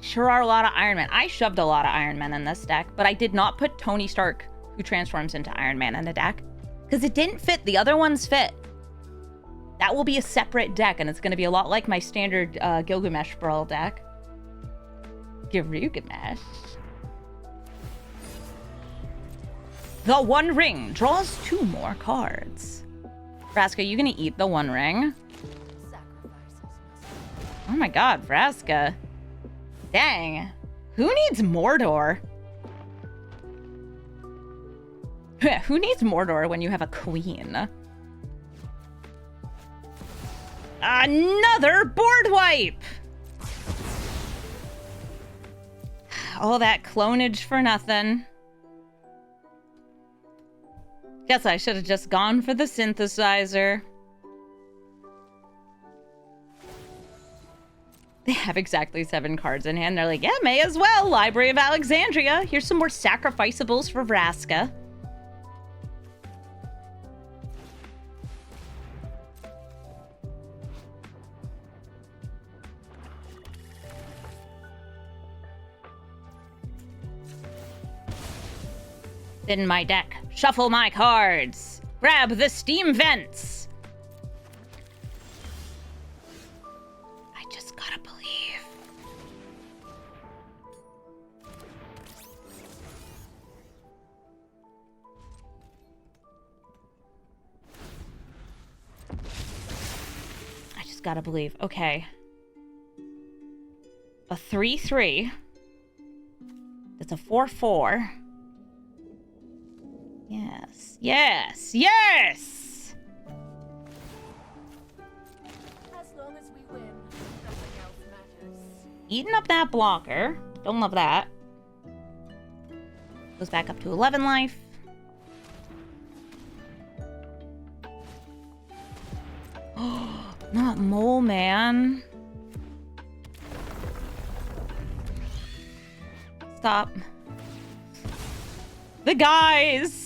A: Sure are a lot of Iron Man. I shoved a lot of Iron Man in this deck, but I did not put Tony Stark, who transforms into Iron Man, in the deck because it didn't fit. The other ones fit. That will be a separate deck, and it's going to be a lot like my standard Gilgamesh Brawl deck. Gilgamesh. The One Ring draws 2 more cards. Vraska, you gonna eat the One Ring? Oh my god, Vraska. Dang. Who needs Mordor? Who needs Mordor when you have a queen? Another board wipe! All that clonage for nothing. Guess I should have just gone for the synthesizer. They have exactly 7 cards in hand. They're like, yeah, may as well. Library of Alexandria. Here's some more sacrificables for Vraska. In my deck. Shuffle my cards. Grab the steam vents. I just gotta believe. I just gotta believe. Okay. A 3/3. That's a 4/4. Yes, yes, yes!
B: As long as we win, nothing else matters.
A: Eating up that blocker. Don't love that. Goes back up to 11 life. Oh, not Mole Man. Stop. The guys!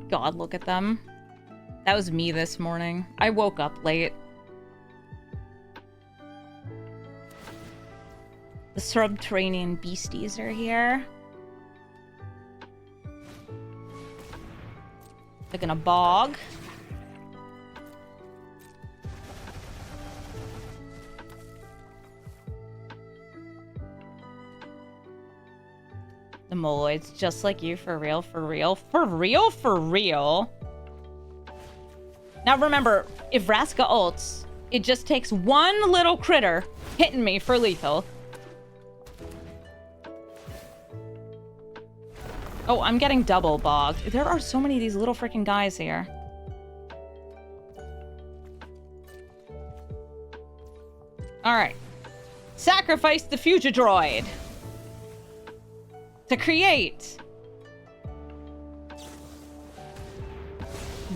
A: God, look at them. That was me this morning. I woke up late. The subterranean beasties are here. They're gonna bog. The Moloids, just like you, for real, for real, for real, for real. Now remember, if Vraska ults, it just takes one little critter hitting me for lethal. Oh, I'm getting double bogged. There are so many of these little freaking guys here. Alright. Sacrifice the future droid. To create...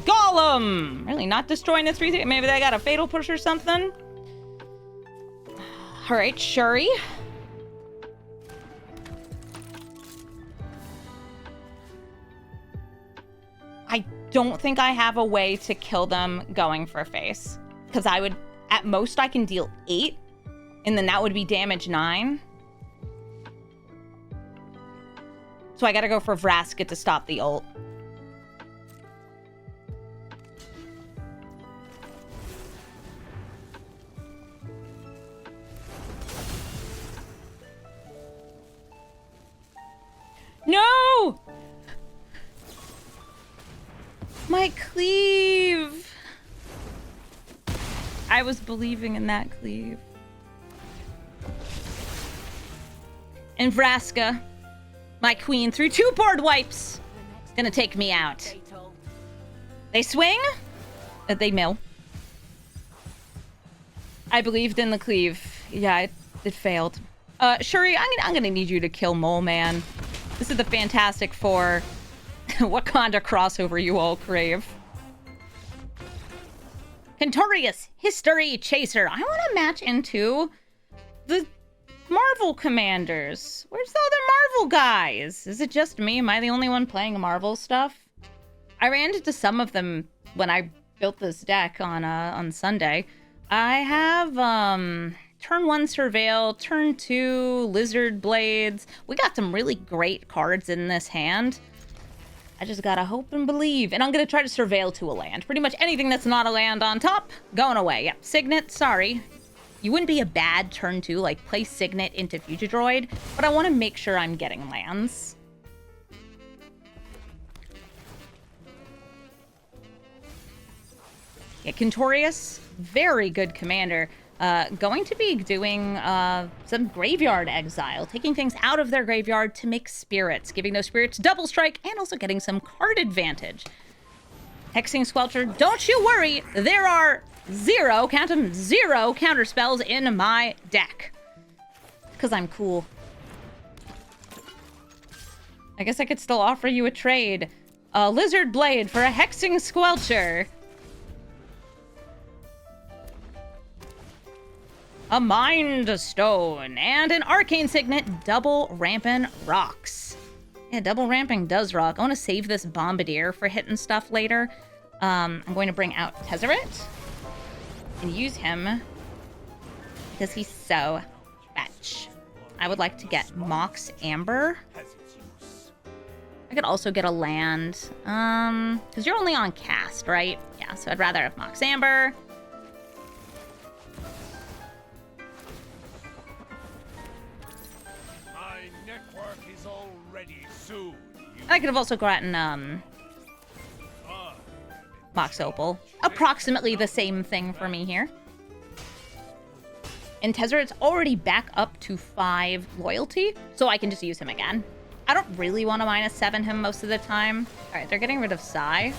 A: Golem! Really, not destroying the 3-3? Maybe they got a fatal push or something? Alright, Shuri. I don't think I have a way to kill them going for face. Because I would, at most, I can deal 8. And then that would be damage 9. So I gotta go for Vraska to stop the ult. No! My cleave! I was believing in that cleave. And Vraska, my queen, through 2 board wipes, gonna take me out. They swing? They mill. I believed in the cleave. Yeah, it failed. Shuri, I'm gonna need you to kill Mole Man. This is the Fantastic Four. What kind of crossover you all crave? Kentorius, History Chaser. I want to match into the Marvel commanders. Where's the other Marvel guys? Is it just me? Am I the only one playing Marvel stuff? I ran into some of them when I built this deck on Sunday. I have turn 1 Surveil, turn 2 Lizard Blades. We got some really great cards in this hand. I just gotta hope and believe. And I'm gonna try to Surveil to a land. Pretty much anything that's not a land on top, going away. Yep, Signet, sorry. You wouldn't be a bad turn 2, like play Signet into Future Droid, but I want to make sure I'm getting lands. Yeah, Kentorius, very good commander. Going to be doing some graveyard exile, taking things out of their graveyard to make spirits, giving those spirits double strike, and also getting some card advantage. Hexing Squelcher, don't you worry, there are 0, count them, 0 counter spells in my deck. Because I'm cool. I guess I could still offer you a trade. A Lizard Blade for a Hexing Squelcher. A Mind Stone, and an Arcane Signet, double Ramping rocks. Yeah, double ramping does rock. I want to save this Bombardier for hitting stuff later. I'm going to bring out Tezzeret and use him because he's so fetch. I would like to get Mox Amber. I could also get a land, because you're only on cast, right? Yeah, so I'd rather have Mox Amber. I could have also gotten, Mox Opal. Approximately the same thing for me here. And Tezzeret's already back up to 5 loyalty, so I can just use him again. I don't really want to -7 him most of the time. Alright, they're getting rid of Sai.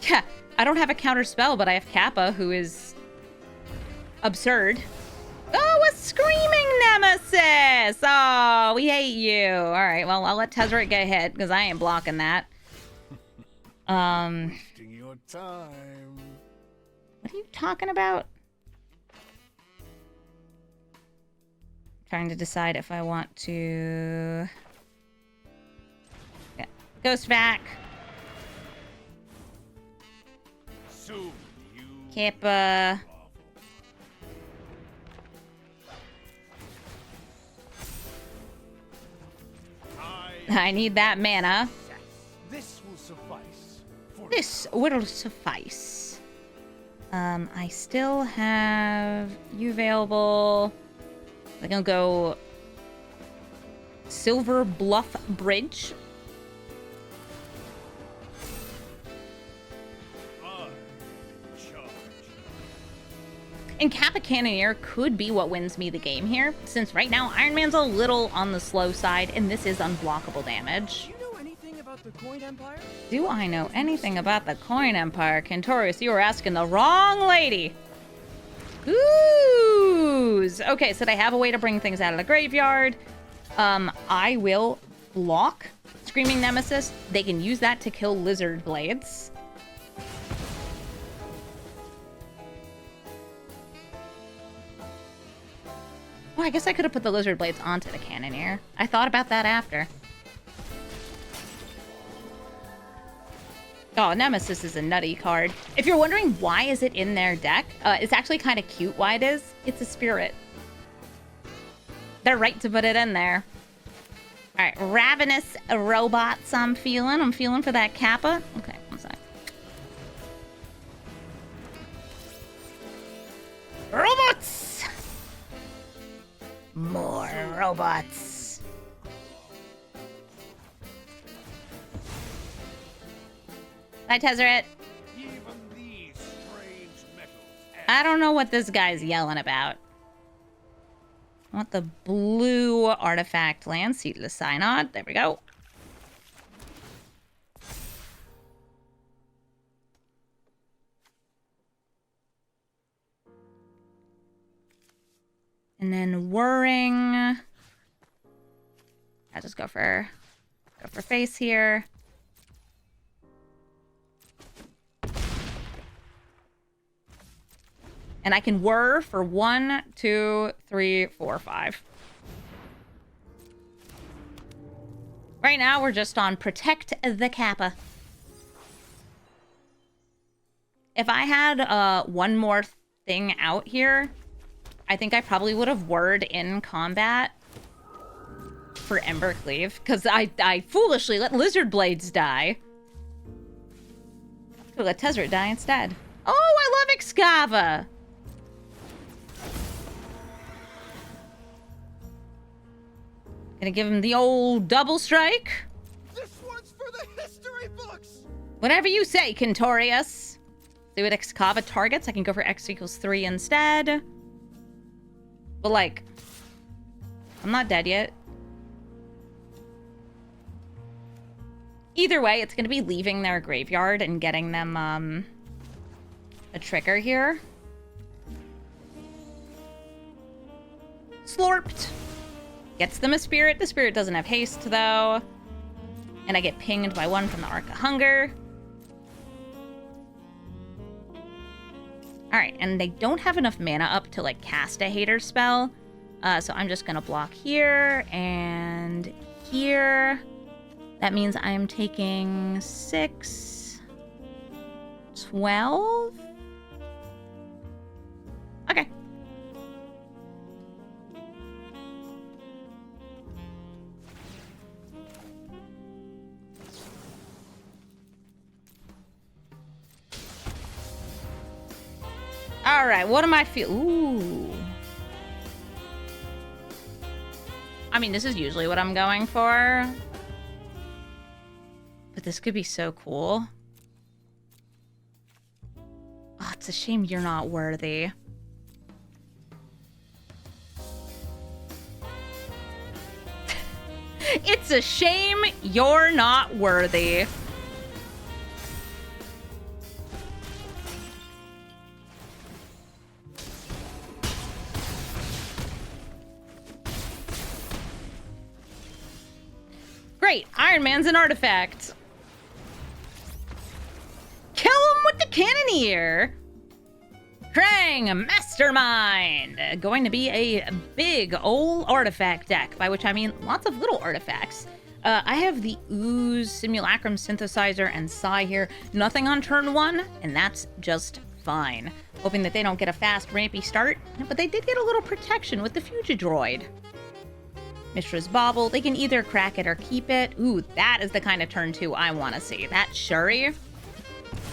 A: Yeah, I don't have a counter spell, but I have Kappa, who is absurd. Oh, a Screaming Nemesis! Oh, we hate you. Alright, well, I'll let Tezzeret get hit, because I ain't blocking that.
C: Your time.
A: What are you talking about? Trying to decide if I want to... Yeah. Ghost back. Kappa. I need that mana.
C: This will suffice.
A: This will suffice. I still have you available. I'm gonna go Silver Bluff Bridge. And Kappa Cannoneer could be what wins me the game here, since right now Iron Man's a little on the slow side, and this is unblockable damage.
B: Do you know anything about
D: The Coin Empire?
A: Do I know anything about the Coin Empire? Kentorius, you were asking the wrong lady. Ooze. Okay, so they have a way to bring things out of the graveyard. I will block Screaming Nemesis. They can use that to kill Lizard Blades. Oh, I guess I could have put the Lizard Blades onto the Cannoneer. I thought about that after. Oh, Nemesis is a nutty card. If you're wondering why is it in their deck, it's actually kind of cute why it is. It's a spirit. They're right to put it in there. All right, Ravenous Robots I'm feeling. I'm feeling for that Kappa. Okay, one sec. Robots! More robots. Hi, Tezzeret.
C: Even these strange metals
A: I don't know what this guy's yelling about. I want the blue artifact land, Seedless Synod. There we go. And then whirring. I'll just go for face here. And I can whir for 1, 2, 3, 4, 5. Right now, we're just on Protect the Kappa. If I had one more thing out here, I think I probably would have whirred in combat for Embercleave, because I foolishly let Lizard Blades die. Could let Tezzeret die instead. Oh, I love Excava! Gonna give him the old double strike.
D: This one's for the history books!
A: Whatever you say, Kentorius. See what Excava targets. I can go for X equals 3 instead. But, like, I'm not dead yet. Either way, it's gonna be leaving their graveyard and getting them, a trigger here. Slurped. Gets them a spirit. The spirit doesn't have haste, though. And I get pinged by 1 from the Arc of Hunger. Alright, and they don't have enough mana up to, like, cast a hater spell. So I'm just gonna block here and here. That means I'm taking 6... 12? Okay. All right, what am I feel? Ooh. I mean, this is usually what I'm going for. But this could be so cool. Oh, it's a shame you're not worthy. It's a shame you're not worthy. Great, Iron Man's an artifact. Kill him with the Cannoneer. Krang, Mastermind. Going to be a big ol' artifact deck, by which I mean lots of little artifacts. I have the Ooze, Simulacrum Synthesizer, and Psy here. Nothing on turn 1, and that's just fine. Hoping that they don't get a fast, rampy start, but they did get a little protection with the Fugidroid. Mishra's Bauble, they can either crack it or keep it. Ooh, that is the kind of turn 2 I want to see. That Shuri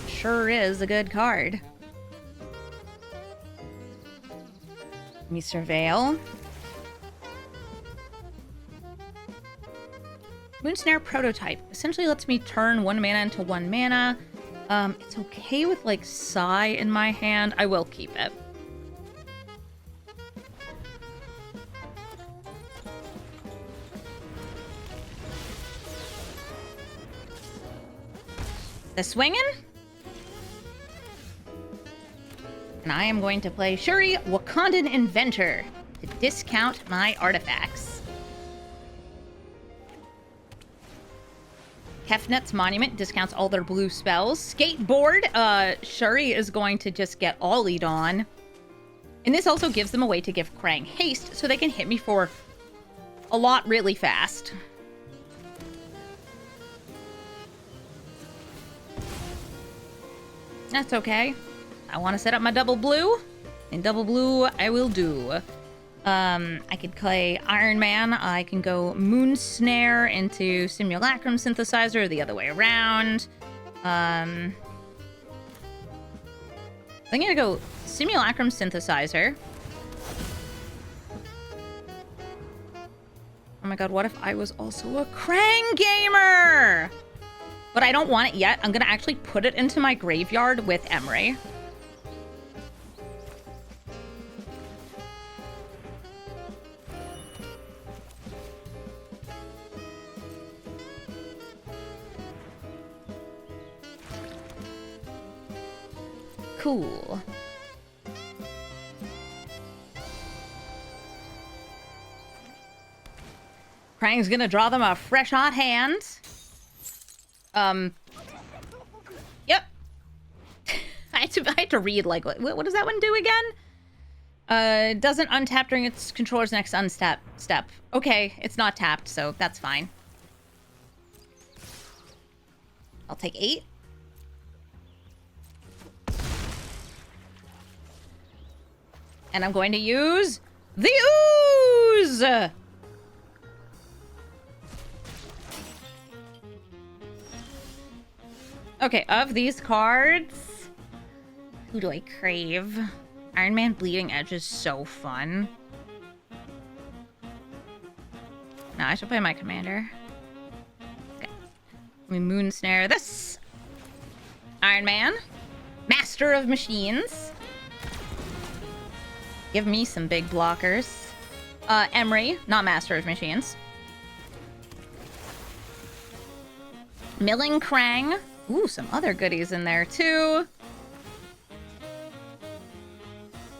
A: sure is a good card. Let me surveil. Moonsnare Prototype essentially lets me turn 1 mana into 1 mana. It's okay with, like, Psy in my hand. I will keep it. The swinging. And I am going to play Shuri, Wakandan Inventor, to discount my artifacts. Kefnet's Monument discounts all their blue spells. Skateboard, Shuri is going to just get ollied on. And this also gives them a way to give Krang haste, so they can hit me for a lot really fast. That's okay. I want to set up my double blue, and double blue I will do. I could play Iron Man. I can go Moon Snare into Simulacrum Synthesizer, the other way around. I'm gonna go Simulacrum Synthesizer. Oh my god, what if I was also a Krang gamer? But I don't want it yet. I'm gonna actually put it into my graveyard with Emery. Cool. Krang's gonna draw them a fresh hot hand. Yep. I had to read, like, what does that one do again? Doesn't untap during its controller's next unstep step. Okay, it's not tapped, so that's fine. I'll take 8. And I'm going to use the ooze! Okay, of these cards, who do I crave? Iron Man Bleeding Edge is so fun. No, I should play my commander. Okay. Let me Moon Snare this. Iron Man. Master of Machines. Give me some big blockers. Emery, not Master of Machines. Milling Krang. Ooh, some other goodies in there, too.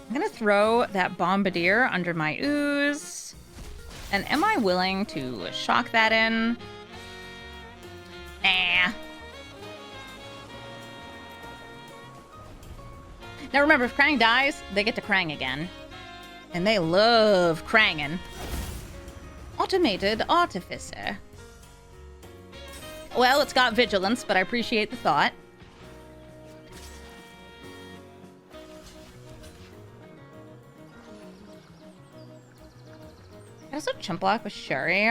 A: I'm gonna throw that Bombardier under my ooze. And am I willing to shock that in? Nah. Now remember, if Krang dies, they get to Krang again. And they love Krangin'. Automated Artificer. Well, it's got Vigilance, but I appreciate the thought. I also chump block with Shuri.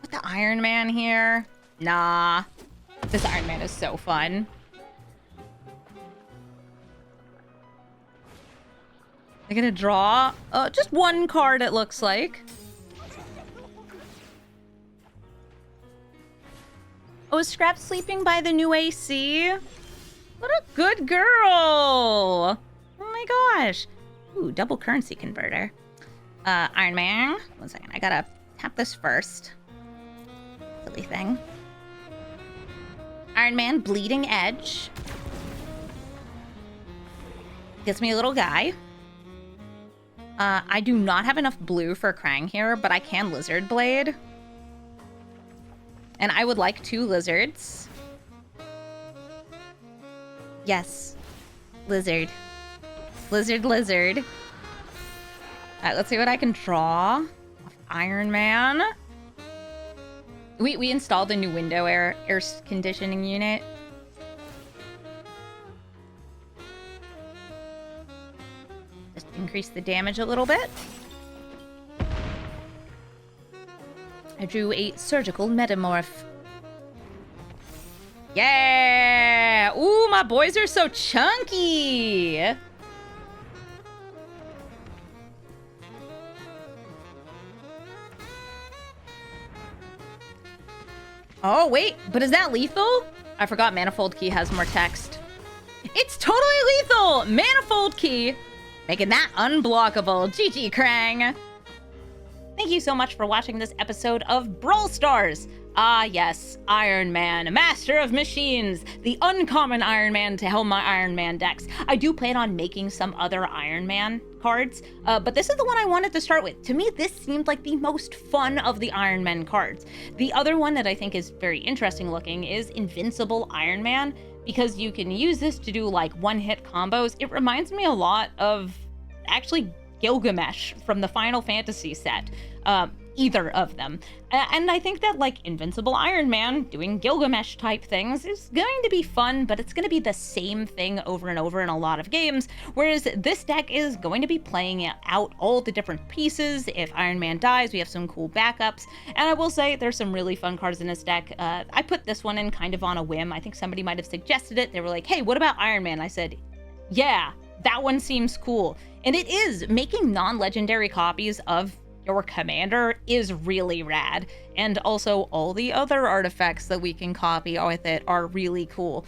A: With the Iron Man here? Nah. This Iron Man is so fun. I'm gonna draw just one card, it looks like. Oh, is Scrap sleeping by the new AC? What a good girl! Oh my gosh. Ooh, double currency converter. Iron Man. 1 second, I gotta tap this first. Silly thing. Iron Man Bleeding Edge. Gives me a little guy. I do not have enough blue for Krang here, but I can Lizard Blade. And I would like 2 lizards. Yes. Lizard. Lizard, lizard. Alright, let's see what I can draw. Iron Man. We installed a new window air conditioning unit. Just increase the damage a little bit. I drew a surgical metamorph. Yeah! Ooh, my boys are so chunky! Oh, wait, but is that lethal? I forgot Manifold Key has more text. It's totally lethal! Manifold Key! Making that unblockable. GG, Krang! Thank you so much for watching this episode of Brawl Stars. Ah, yes, Iron Man, Master of Machines, the uncommon Iron Man to helm my Iron Man decks. I do plan on making some other Iron Man cards, but this is the one I wanted to start with. To me, this seemed like the most fun of the Iron Man cards. The other one that I think is very interesting looking is Invincible Iron Man, because you can use this to do like one-hit combos. It reminds me a lot of actually Gilgamesh from the Final Fantasy set. Either of them. And I think that like Invincible Iron Man doing Gilgamesh type things is going to be fun, but it's going to be the same thing over and over in a lot of games, whereas this deck is going to be playing out all the different pieces. If Iron Man dies, we have some cool backups, and I will say there's some really fun cards in this deck. I put this one in kind of on a whim. I think somebody might have suggested it. They were like, hey, what about Iron Man? I said, yeah, that one seems cool. And it is. Making non-legendary copies of your commander is really rad, and also all the other artifacts that we can copy with it are really cool.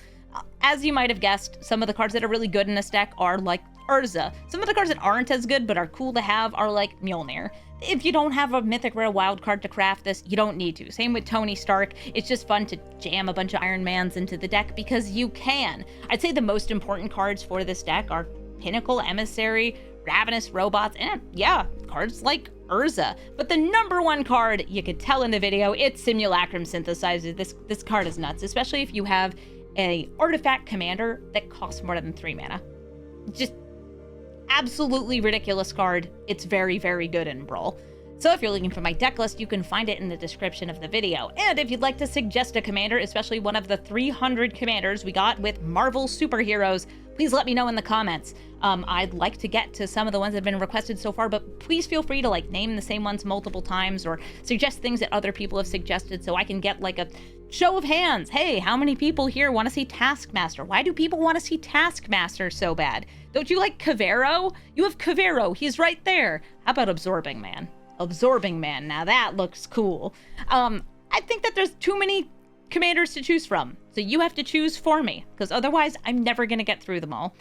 A: As you might have guessed, some of the cards that are really good in this deck are like Urza. Some of the cards that aren't as good but are cool to have are like Mjolnir. If you don't have a mythic rare wild card to craft this, you don't need to. Same with Tony Stark. It's just fun to jam a bunch of Iron Mans into the deck because you can. I'd say the most important cards for this deck are Pinnacle Emissary, Ravenous Robots, and yeah, cards like Urza. But the number one card, you could tell in the video, it's Simulacrum Synthesizer. This card is nuts, especially if you have a artifact commander that costs more than 3 mana. Just absolutely ridiculous card. It's very, very good in Brawl. So if you're looking for my deck list, you can find it in the description of the video. And if you'd like to suggest a commander, especially one of the 300 commanders we got with Marvel superheroes, please let me know in the comments. I'd like to get to some of the ones that have been requested so far, but please feel free to like name the same ones multiple times or suggest things that other people have suggested so I can get like a show of hands. Hey, how many people here want to see Taskmaster? Why do people want to see Taskmaster so bad? Don't you like Kavero? You have Kavero. He's right there. How about Absorbing Man? Absorbing Man. Now that looks cool. I think that there's too many commanders to choose from, so you have to choose for me, because otherwise I'm never going to get through them all.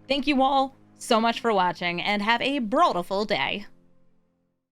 A: Thank you all so much for watching, and have a brawlful day.